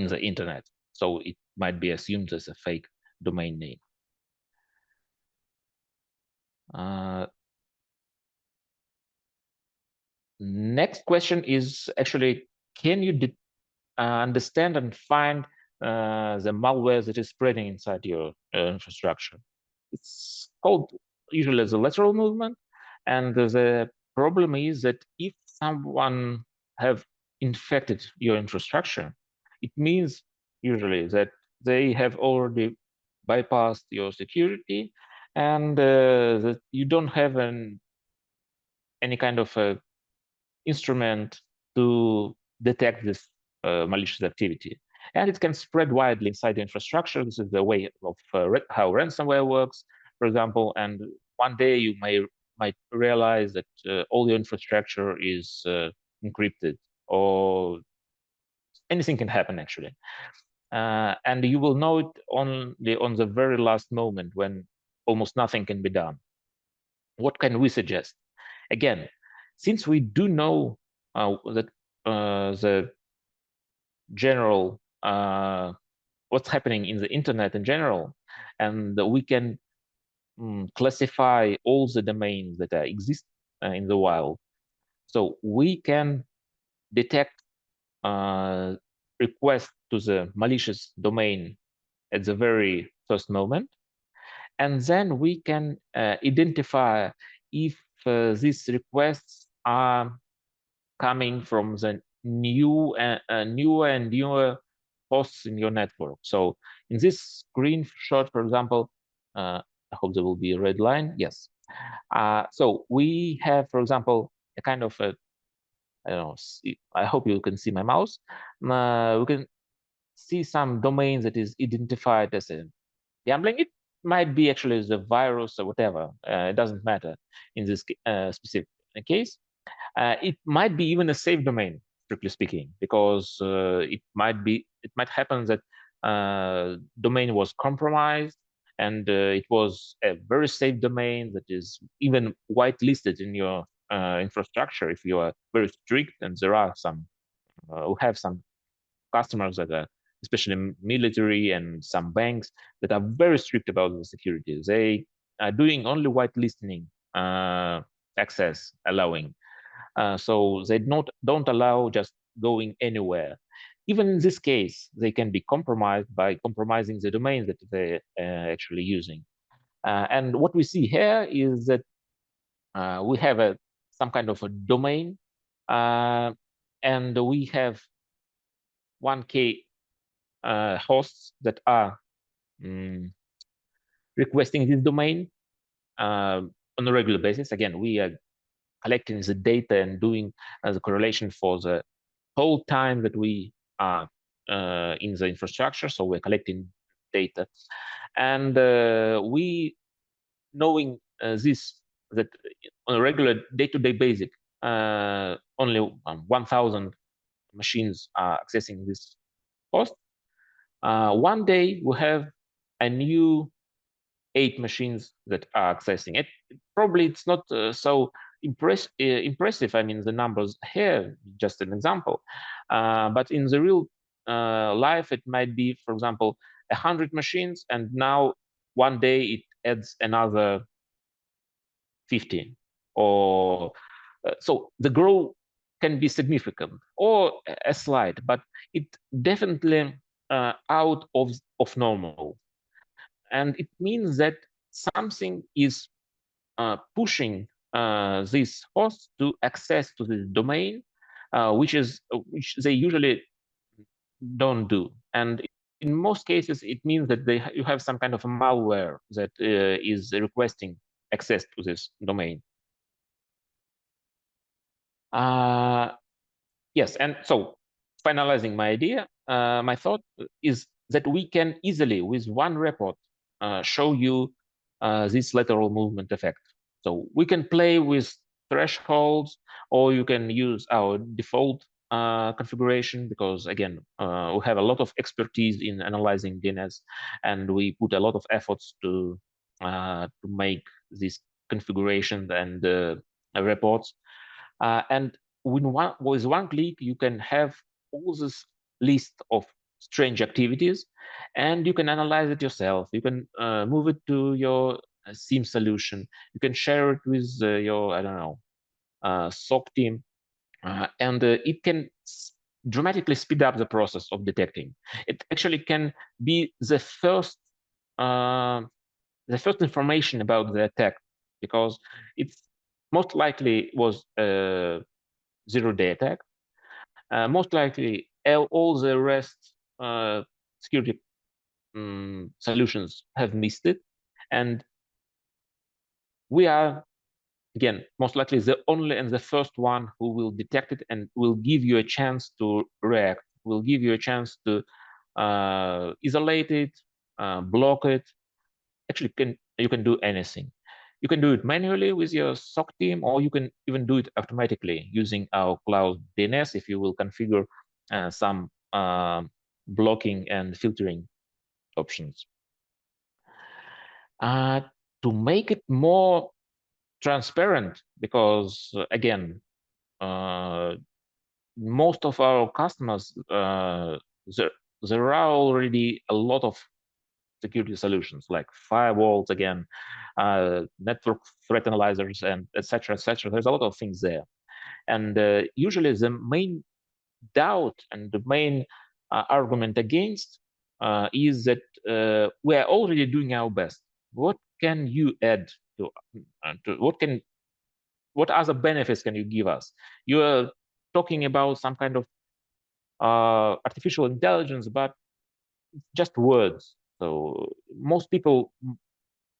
the internet. So it might be assumed as a fake domain name. Next question is actually, can you understand and find the malware that is spreading inside your infrastructure? It's called usually as a lateral movement. And the problem is that if someone have infected your infrastructure, it means usually that they have already bypassed your security, and that you don't have any kind of instrument to detect this malicious activity. And it can spread widely inside the infrastructure. This is the way of how ransomware works, for example. And one day you might realize that all your infrastructure is encrypted, or anything can happen actually. And you will know it only on the very last moment when almost nothing can be done. What can we suggest? Again, since we do know that the general what's happening in the internet in general, and we can classify all the domains that exist in the wild, so we can detect request to the malicious domain at the very first moment, and then we can identify if these requests are coming from the newer and newer hosts in your network. So in this screenshot, for example, I hope there will be a red line. Yes. So we have, for example, a kind of a, I don't know, I hope you can see my mouse. We can see some domains that is identified as a gambling. It might be actually the virus or whatever. It doesn't matter in this specific case. It might be even a safe domain, strictly speaking, because it might happen that domain was compromised and it was a very safe domain that is even whitelisted in your infrastructure if you are very strict. And there are some who have some customers that are especially military and some banks that are very strict about the security. They are doing only whitelisting access allowing. So they don't allow just going anywhere. Even in this case, they can be compromised by compromising the domain that they're actually using. And what we see here is that we have some kind of a domain, and we have 1K hosts that are requesting this domain on a regular basis. Again, we are collecting the data and doing the correlation for the whole time that we are in the infrastructure. So we're collecting data, and we knowing this, that on a regular day-to-day basis, only 1,000 machines are accessing this host. One day we have a new 8 machines that are accessing it. Probably it's not so impressive. I mean, the numbers here, just an example. But in the real life, it might be, for example, 100 machines, and now one day it adds another 15. Or so the growth can be significant or a slight, but it definitely out of normal. And it means that something is pushing these hosts to access to the domain, which they usually don't do. And in most cases, it means that you have some kind of a malware that is requesting access to this domain. Yes, and so finalizing my idea, my thought is that we can easily, with one report, show you this lateral movement effect. So we can play with thresholds, or you can use our default configuration, because again, we have a lot of expertise in analyzing DNS, and we put a lot of efforts to make this configuration and reports. And with one click, you can have all this list of strange activities, and you can analyze it yourself. You can move it to your SIEM solution. You can share it with your, I don't know, SOC team, and it can dramatically speed up the process of detecting. It actually can be the first information about the attack, because it's most likely was a zero-day attack. Most likely, all the rest security solutions have missed it, and we are, again, most likely the only and the first one who will detect it and will give you a chance to react, will give you a chance to isolate it, block it. Actually, you can do anything. You can do it manually with your SOC team, or you can even do it automatically using our cloud DNS if you will configure some blocking and filtering options. To make it more transparent, because again, most of our customers, there are already a lot of security solutions like firewalls, again, network threat analyzers, and etc., etc. There's a lot of things there, and usually the main doubt and the main argument against is that we are already doing our best. What can you add to what other benefits can you give us? You are talking about some kind of artificial intelligence, but just words. So most people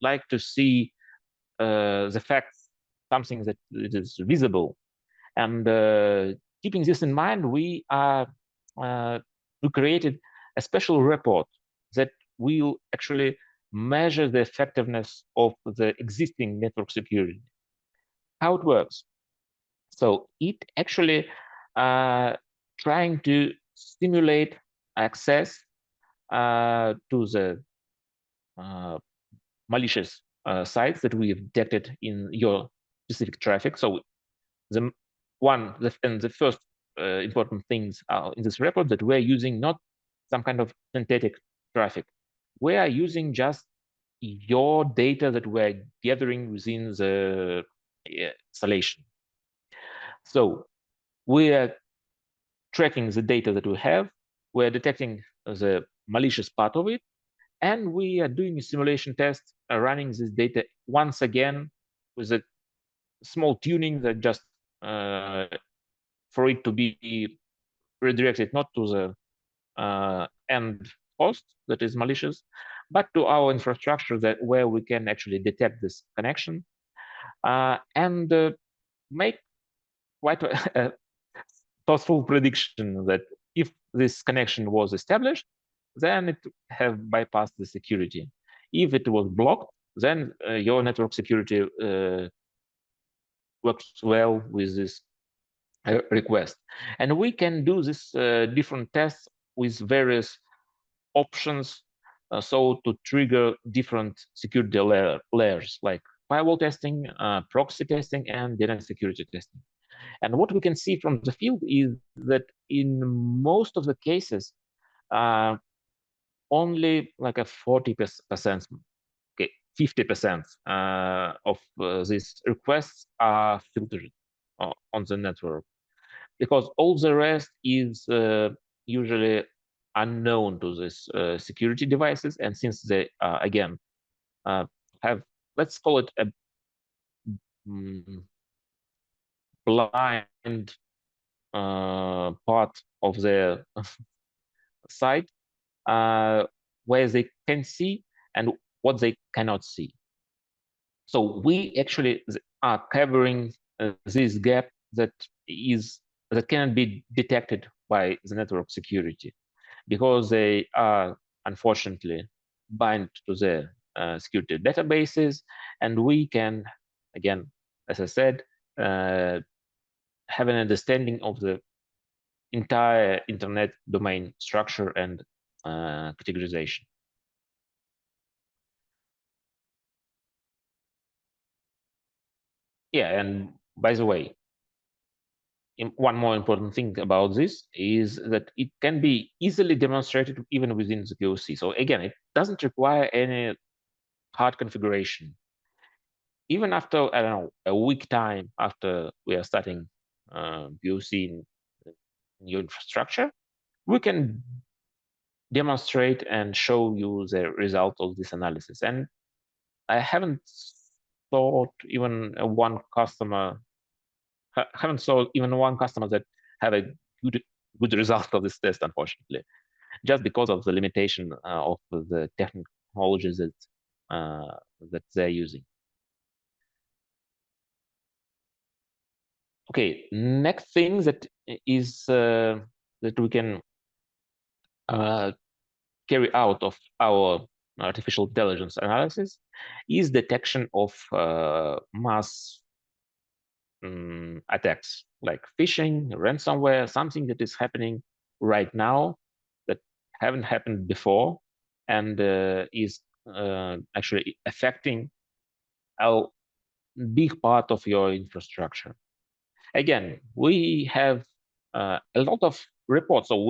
like to see the facts, something that is visible. And keeping this in mind, we created a special report that will actually measure the effectiveness of the existing network security. How it works. So it actually trying to simulate access to the malicious sites that we have detected in your specific traffic. So the first important things in this report that we're using not some kind of synthetic traffic. We are using just your data that we're gathering within the installation. So we are tracking the data that we have, we're detecting the malicious part of it, and we are doing a simulation test, running this data once again with a small tuning that just for it to be redirected not to the end host that is malicious, but to our infrastructure that where we can actually detect this connection and make quite a thoughtful prediction that if this connection was established, then it have bypassed the security. If it was blocked, then your network security works well with this request. And we can do this different tests with various options, so to trigger different security layers like firewall testing, proxy testing, and DNS security testing. And what we can see from the field is that in most of the cases, only like a 40%, okay, 50% of these requests are filtered on the network, because all the rest is usually unknown to these security devices. And since they, again, have, let's call it a blind part of their site, where they can see and what they cannot see. So we actually are covering this gap that cannot be detected by the network security, because they are unfortunately bind to the security databases, and we can, again, as I said, have an understanding of the entire internet domain structure and categorization. Yeah, and by the way, one more important thing about this is that it can be easily demonstrated even within the POC. So again, it doesn't require any hard configuration. Even after, I don't know, a week time after we are starting POC in your infrastructure, we can demonstrate and show you the result of this analysis. And I haven't thought even one customer that have a good result of this test, unfortunately, just because of the limitation of the technologies that they're using. Okay, next thing that is that we can carry out of our artificial intelligence analysis is detection of mass attacks like phishing, ransomware, something that is happening right now that haven't happened before, and is actually affecting a big part of your infrastructure. Again, we have a lot of reports. So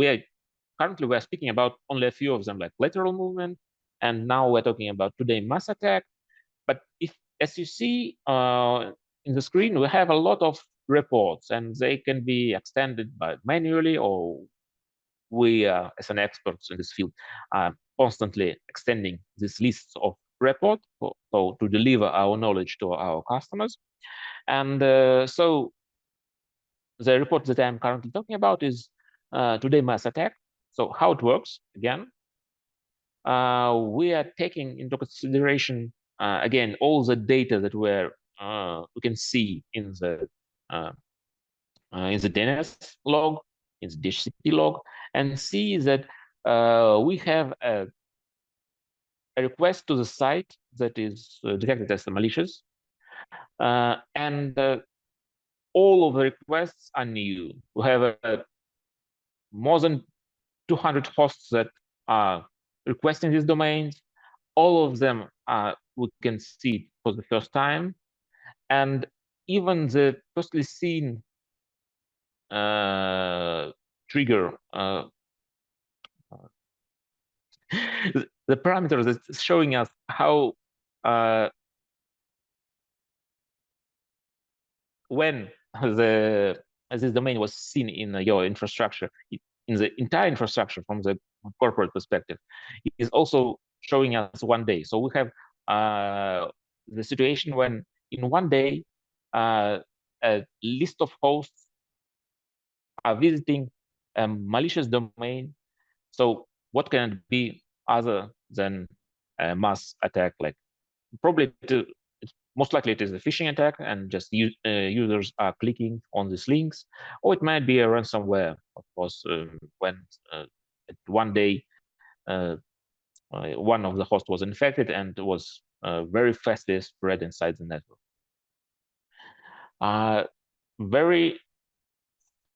currently we're speaking about only a few of them, like lateral movement, and now we're talking about today mass attack. But as you see in the screen, we have a lot of reports, and they can be extended by manually, or we, as an experts in this field, are constantly extending this list of reports to deliver our knowledge to our customers. And so the report that I'm currently talking about is today mass attack. So how it works, again, we are taking into consideration, again, all the data that we can see in the DNS log, in the DHCP log, and see that we have a request to the site that is detected as malicious, and all of the requests are new. We have more than 200 hosts that are requesting these domains. All of them we can see for the first time, and even the firstly seen trigger, the parameter that's showing us how when this domain was seen in your infrastructure, in the entire infrastructure from the corporate perspective, it is also showing us one day. So we have the situation when in one day a list of hosts are visiting a malicious domain. So what can it be other than a mass attack? Like probably most likely it is a phishing attack, and just users are clicking on these links, or it might be a ransomware. Of course, when one day one of the hosts was infected and was very fastly spread inside the network. Very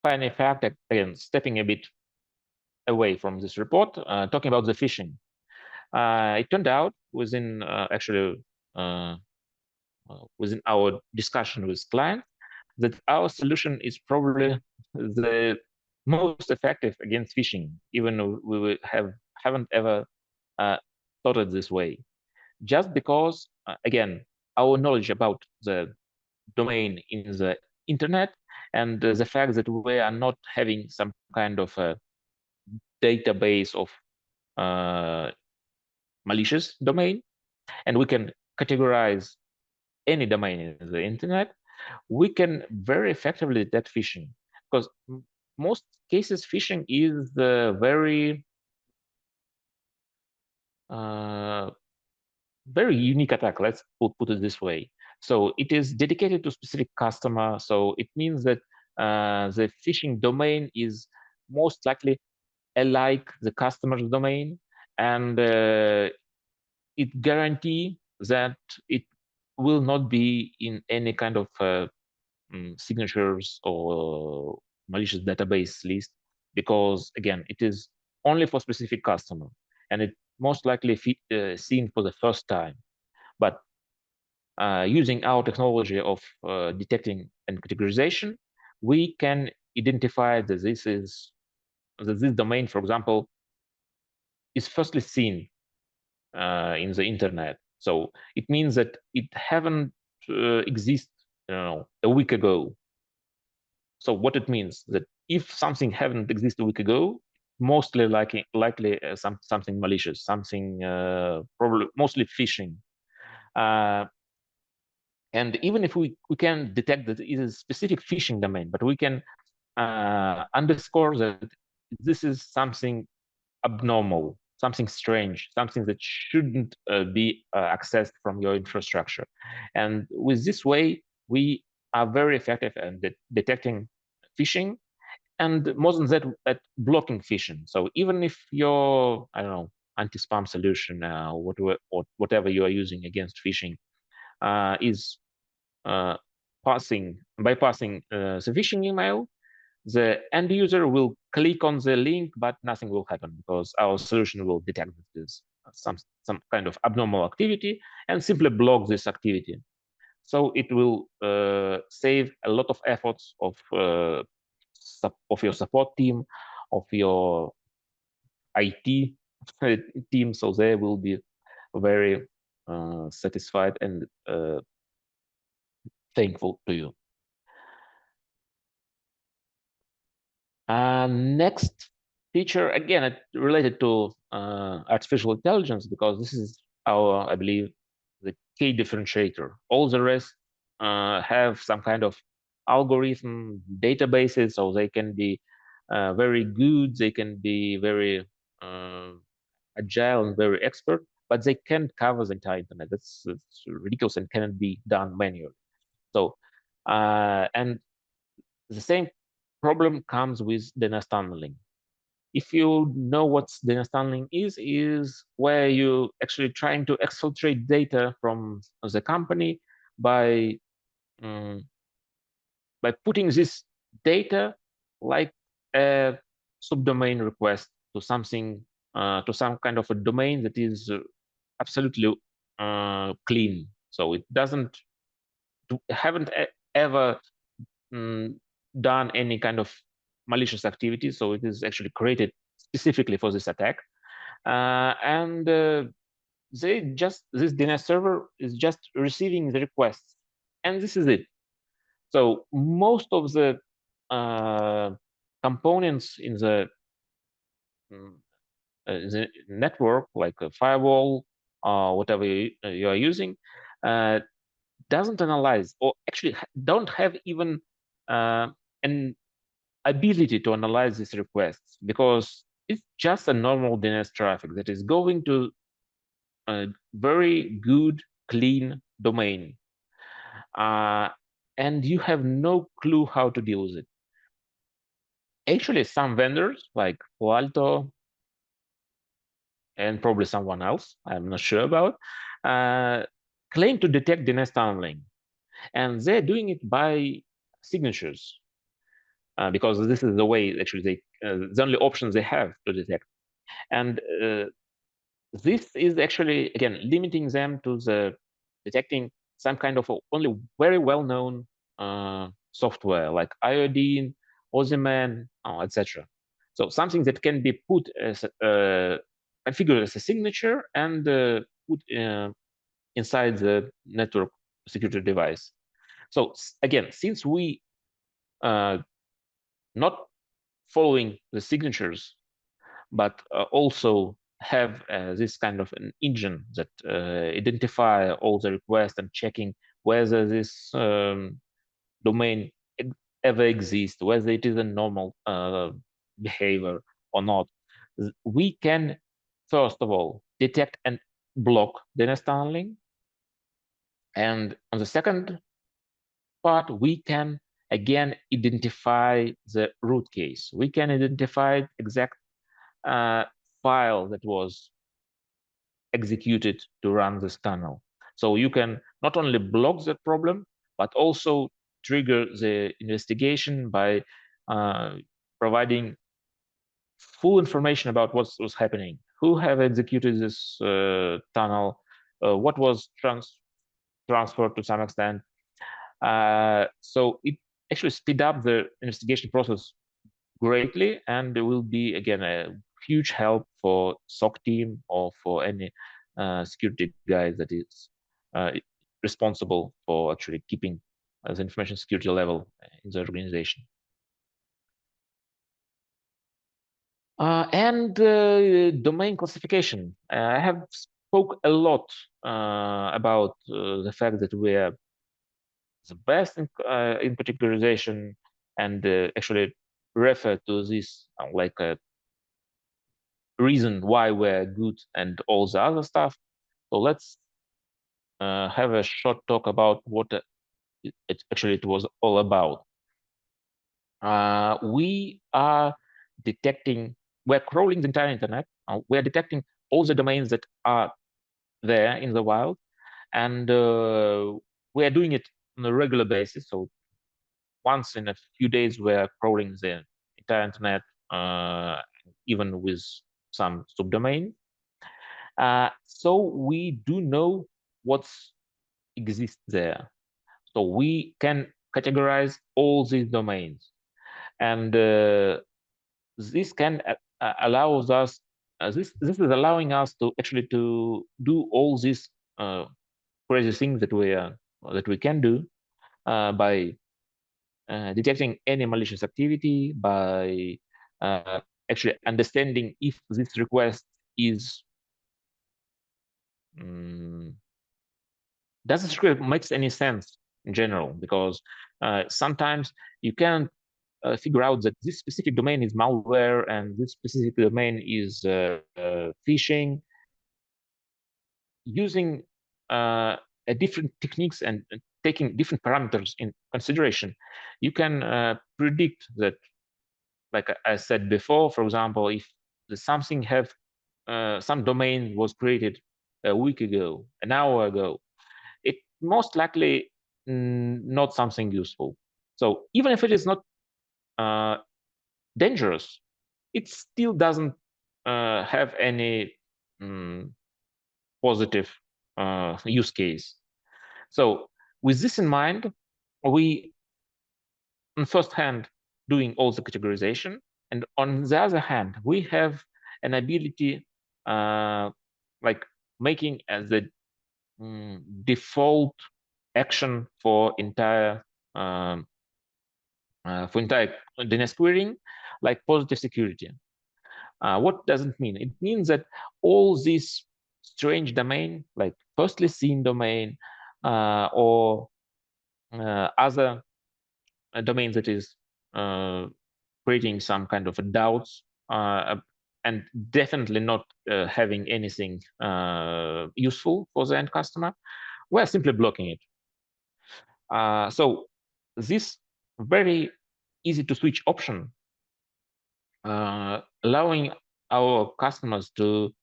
funny fact, again, stepping a bit away from this report, talking about the phishing. It turned out within within our discussion with clients that our solution is probably the most effective against phishing, even though we haven't ever thought it this way. Just because, again, our knowledge about the domain in the internet and the fact that we are not having some kind of a database of malicious domain, and we can categorize any domain in the internet, we can very effectively detect phishing, because most cases phishing is very very unique attack. Let's put it this way. So it is dedicated to specific customer. So it means that the phishing domain is most likely alike the customer's domain, and it guarantees that it will not be in any kind of signatures or malicious database list, because again, it is only for specific customer, and it most likely seen for the first time. But using our technology of detecting and categorization, we can identify that this domain, for example, is firstly seen in the internet. So it means that it haven't exist, a week ago. So what it means that if something haven't existed a week ago, mostly likely something malicious, something probably mostly phishing. And even if we can detect that it is a specific phishing domain, but we can underscore that this is something abnormal, something strange, something that shouldn't be accessed from your infrastructure. And with this way, we are very effective at detecting phishing, and more than that, at blocking phishing. So even if your, I don't know, anti-spam solution or whatever you are using against phishing is bypassing the phishing email, the end user will click on the link, but nothing will happen because our solution will detect this some kind of abnormal activity and simply block this activity. So it will save a lot of efforts of your support team, of your IT team. So they will be very satisfied and thankful to you. Next feature, again, related to artificial intelligence, because this is our, I believe, the key differentiator. All the rest have some kind of algorithm databases, so they can be very good, they can be very agile and very expert, but they can't cover the entire internet. That's ridiculous and cannot be done manually. So, and the same problem comes with DNS tunneling. If you know what DNS tunneling is where you actually trying to exfiltrate data from the company by putting this data like a subdomain request to something, to some kind of a domain that is absolutely clean. So it haven't ever done any kind of malicious activity. So it is actually created specifically for this attack. And this DNS server is just receiving the requests, and this is it. So most of the components in the network, like a firewall, whatever you are using, doesn't analyze, or actually don't have even an ability to analyze these requests, because it's just a normal DNS traffic that is going to a very good, clean domain. And you have no clue how to deal with it. Actually, some vendors like Alto and probably someone else, I'm not sure about, claim to detect DNS tunneling. And they're doing it by signatures, because this is the way actually the only options they have to detect. And this is actually, again, limiting them to the detecting some kind of only very well-known software like Iodine, Ozyman, etc. So something that can be put as configured as a signature and put inside the network security device. So again, since we not following the signatures, but also have this kind of an engine that identify all the requests and checking whether this domain ever exists, whether it is a normal behavior or not. We can, first of all, detect and block DNS tunneling. And on the second part, we can, again, identify the root case. We can identify exact file that was executed to run this tunnel. So you can not only block the problem, but also trigger the investigation by providing full information about what was happening, who have executed this tunnel, what was transferred to some extent. So it actually speed up the investigation process greatly, and it will be, again, a huge help for SOC team or for any security guy that is responsible for actually keeping the information security level in the organization. And domain classification. I have spoke a lot about the fact that we are the best in particularization, and actually refer to this like a reason why we're good and all the other stuff. So let's have a short talk about what it was all about. We are detecting, we're crawling the entire internet. We're detecting all the domains that are there in the wild, and we are doing it on a regular basis. So once in a few days, we're crawling the entire internet even with some subdomain. So we do know what's exists there. So we can categorize all these domains, and this can allows us. This is allowing us to actually to do all these crazy things that we can do by detecting any malicious activity, by actually understanding if this request is does this request makes any sense in general, because sometimes you can't figure out that this specific domain is malware and this specific domain is phishing. Using different techniques and taking different parameters in consideration, you can predict that, like I said before, for example, if something have some domain was created a week ago, an hour ago, it most likely not something useful. So even if it is not dangerous, it still doesn't have any positive use case. So with this in mind, we on first hand doing all the categorization, and on the other hand, we have an ability like making as the default action for entire DNS querying, like positive security. What does it mean? It means that all these strange domain, like firstly seen domain or other domains that is creating some kind of doubts and definitely not having anything useful for the end customer, we're simply blocking it. So this very easy to switch option allowing our customers to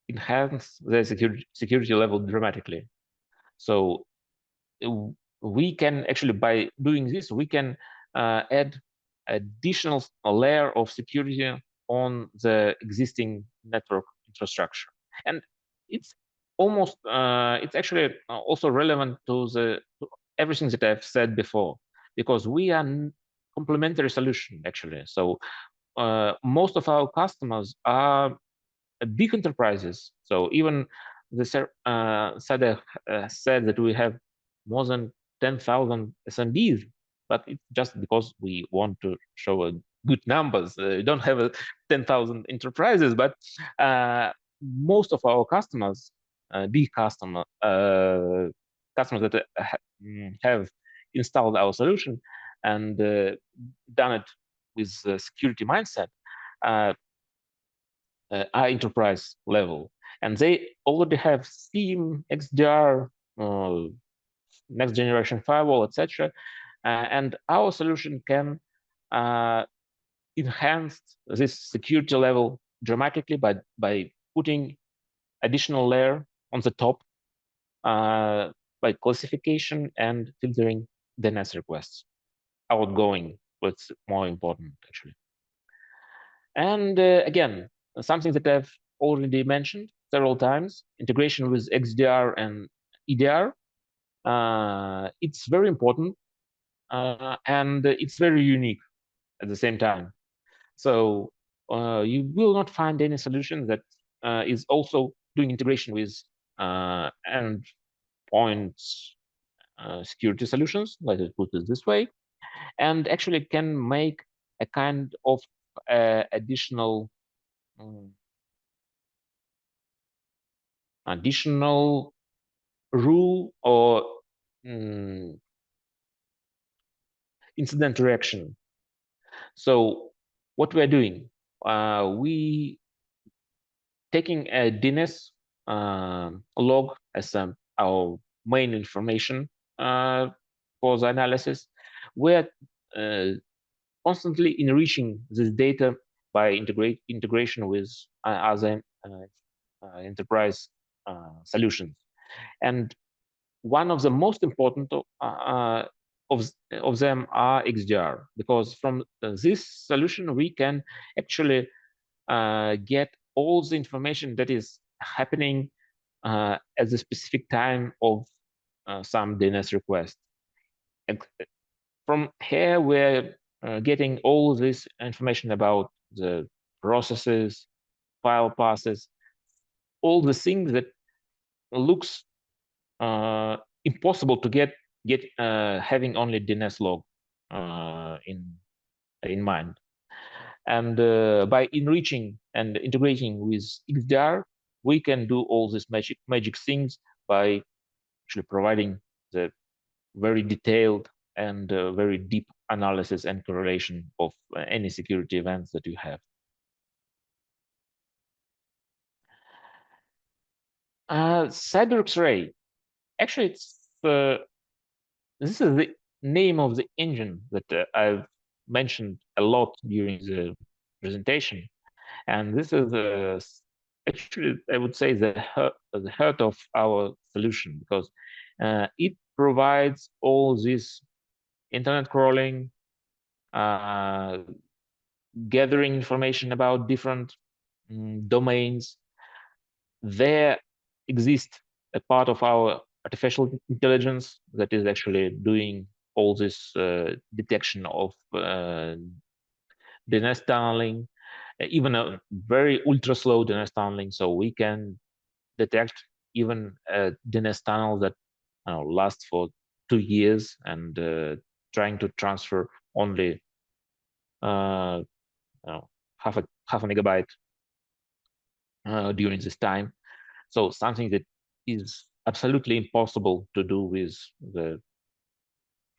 enhance their security level dramatically. So we can actually, by doing this, we can add additional layer of security on the existing network infrastructure. And it's almost, it's actually also relevant to everything that I've said before, because we are complementary solution, actually. So most of our customers are big enterprises. So even the Sadek said that we have more than 10,000 SMBs, but it's just because we want to show good numbers. We don't have 10,000 enterprises, but most of our customers, big customers that have installed our solution and done it with security mindset, are enterprise level, and they already have SIEM, XDR, next generation firewall, etc. And our solution can enhance this security level dramatically by putting additional layer on the top, by classification and filtering DNS requests, outgoing, what's more important actually. And again, something that I've already mentioned several times, integration with XDR and EDR. It's very important and it's very unique at the same time. So you will not find any solution that is also doing integration with endpoints security solutions, let us put it this way, and actually can make a kind of additional rule or incident reaction. So what we're doing, we taking a DNS log as our main information for the analysis. We're constantly enriching this data by integration with other enterprise solutions. And one of the most important of them are XDR, because from this solution we can actually get all the information that is happening at the specific time of some DNS request. And from here, we're getting all this information about the processes, file passes, all the things that looks impossible to get having only DNS log in mind. And by enriching and integrating with XDR, we can do all these magic things by actually providing the very detailed and very deep analysis and correlation of any security events that you have. Cyber X-ray. Actually, this is the name of the engine that I've mentioned a lot during the presentation, and this is actually, I would say, the heart of our solution, because it provides all this internet crawling, gathering information about different domains. There exists a part of our artificial intelligence that is actually doing all this detection of DNS tunneling, even a very ultra slow DNS tunneling, so we can detect even a DNS tunnel that lasts for 2 years and trying to transfer only half a megabyte during this time. So something that is absolutely impossible to do with the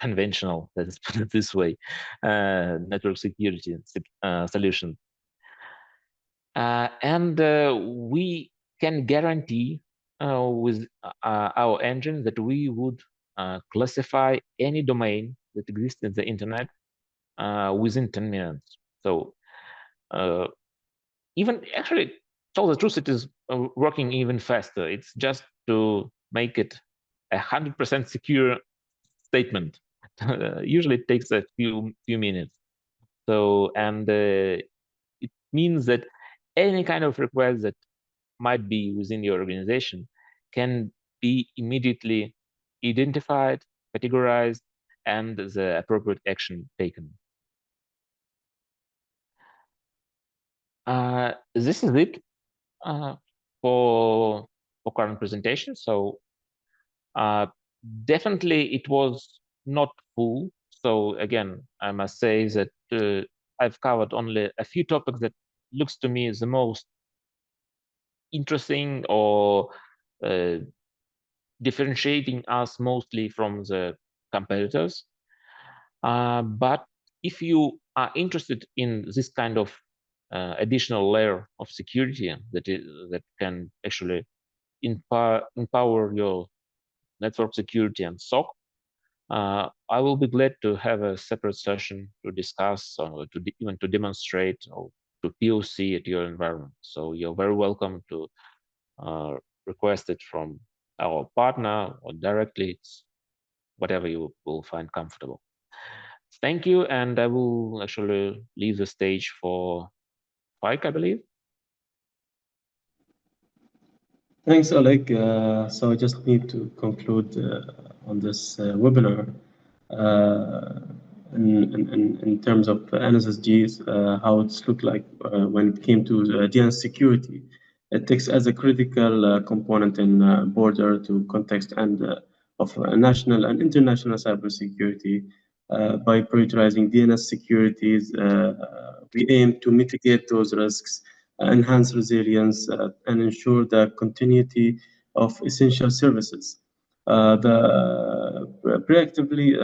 conventional, let's put it this way, network security solution. And we can guarantee with our engine that we would classify any domain that exists in the internet within 10 minutes. So even actually, to tell the truth, it is working even faster. It's just to make it 100% secure statement. Usually it takes a few minutes. So, and it means that any kind of request that might be within your organization can be immediately identified, categorized, and the appropriate action taken. This is it for current presentation. So definitely it was not full. So again, I must say that I've covered only a few topics that looks to me the most interesting or differentiating us mostly from the competitors. But if you are interested in this kind of additional layer of security that can actually empower your network security and SOC, I will be glad to have a separate session to discuss or even to demonstrate or to POC at your environment. So you're very welcome to request it from our partner or directly. It's whatever you will find comfortable. Thank you, and I will actually leave the stage for Faik, I believe. Thanks, Oleg. So I just need to conclude on this webinar in terms of NSSGs, how it's looked like when it came to DNS security. It takes as a critical component in border to context and of national and international cybersecurity. By prioritizing DNS securities, we aim to mitigate those risks, enhance resilience, and ensure the continuity of essential services. Proactively,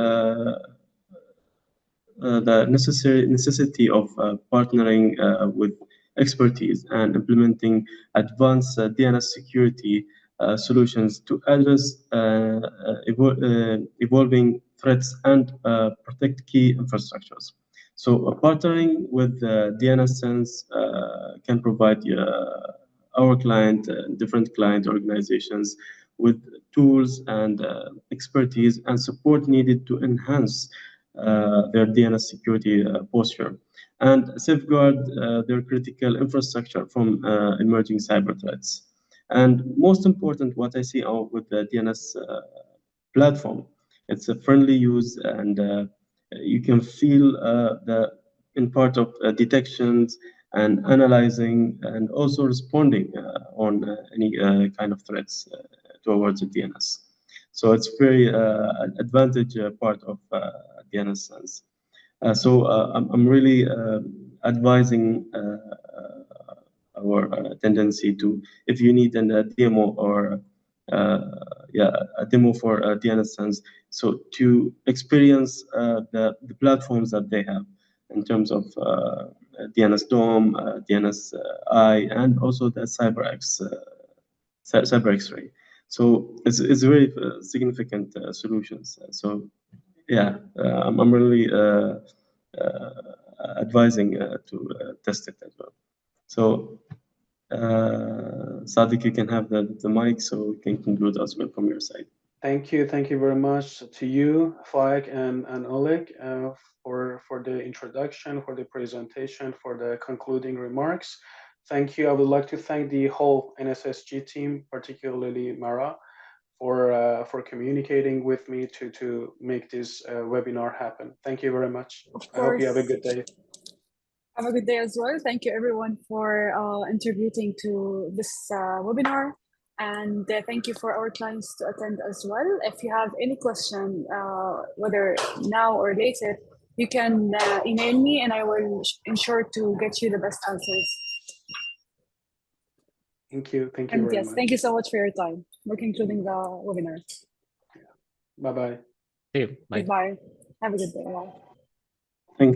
the necessity of partnering with expertise and implementing advanced DNS security solutions to address evolving threats and protect key infrastructures. So partnering with DNSSense can provide our client, different client organizations with tools and expertise and support needed to enhance their DNS security posture and safeguard their critical infrastructure from emerging cyber threats. And most important, what I see with the DNS platform, it's a friendly use, and you can feel in part of detections and analyzing and also responding on any kind of threats towards the DNS. So it's very advantage part of DNSSense. I'm really advising our tendency to, if you need a demo or a demo for DNSSense, so to experience the platforms that they have in terms of DNS DOM, DNSi, and also the CyberX, Cyber X-ray. So it's very significant solutions. So yeah, I'm really advising to test it as well. So Sadiq, you can have the mic, so we can conclude as well from your side. Thank you very much to you, Faik and Oleg, for the introduction, for the presentation, for the concluding remarks. Thank you. I would like to thank the whole NSSG team, particularly Mara, for communicating with me to make this webinar happen. Thank you very much. I hope you have a good day. Have a good day as well. Thank you everyone for contributing to this webinar. And thank you for our clients to attend as well. If you have any question, whether now or later, you can email me and I will ensure to get you the best answers. Thank you. Thank you very much. Thank you so much for your time. We're concluding the webinar. Bye-bye. See you. Bye. Goodbye. Have a good day. Bye. Thank you.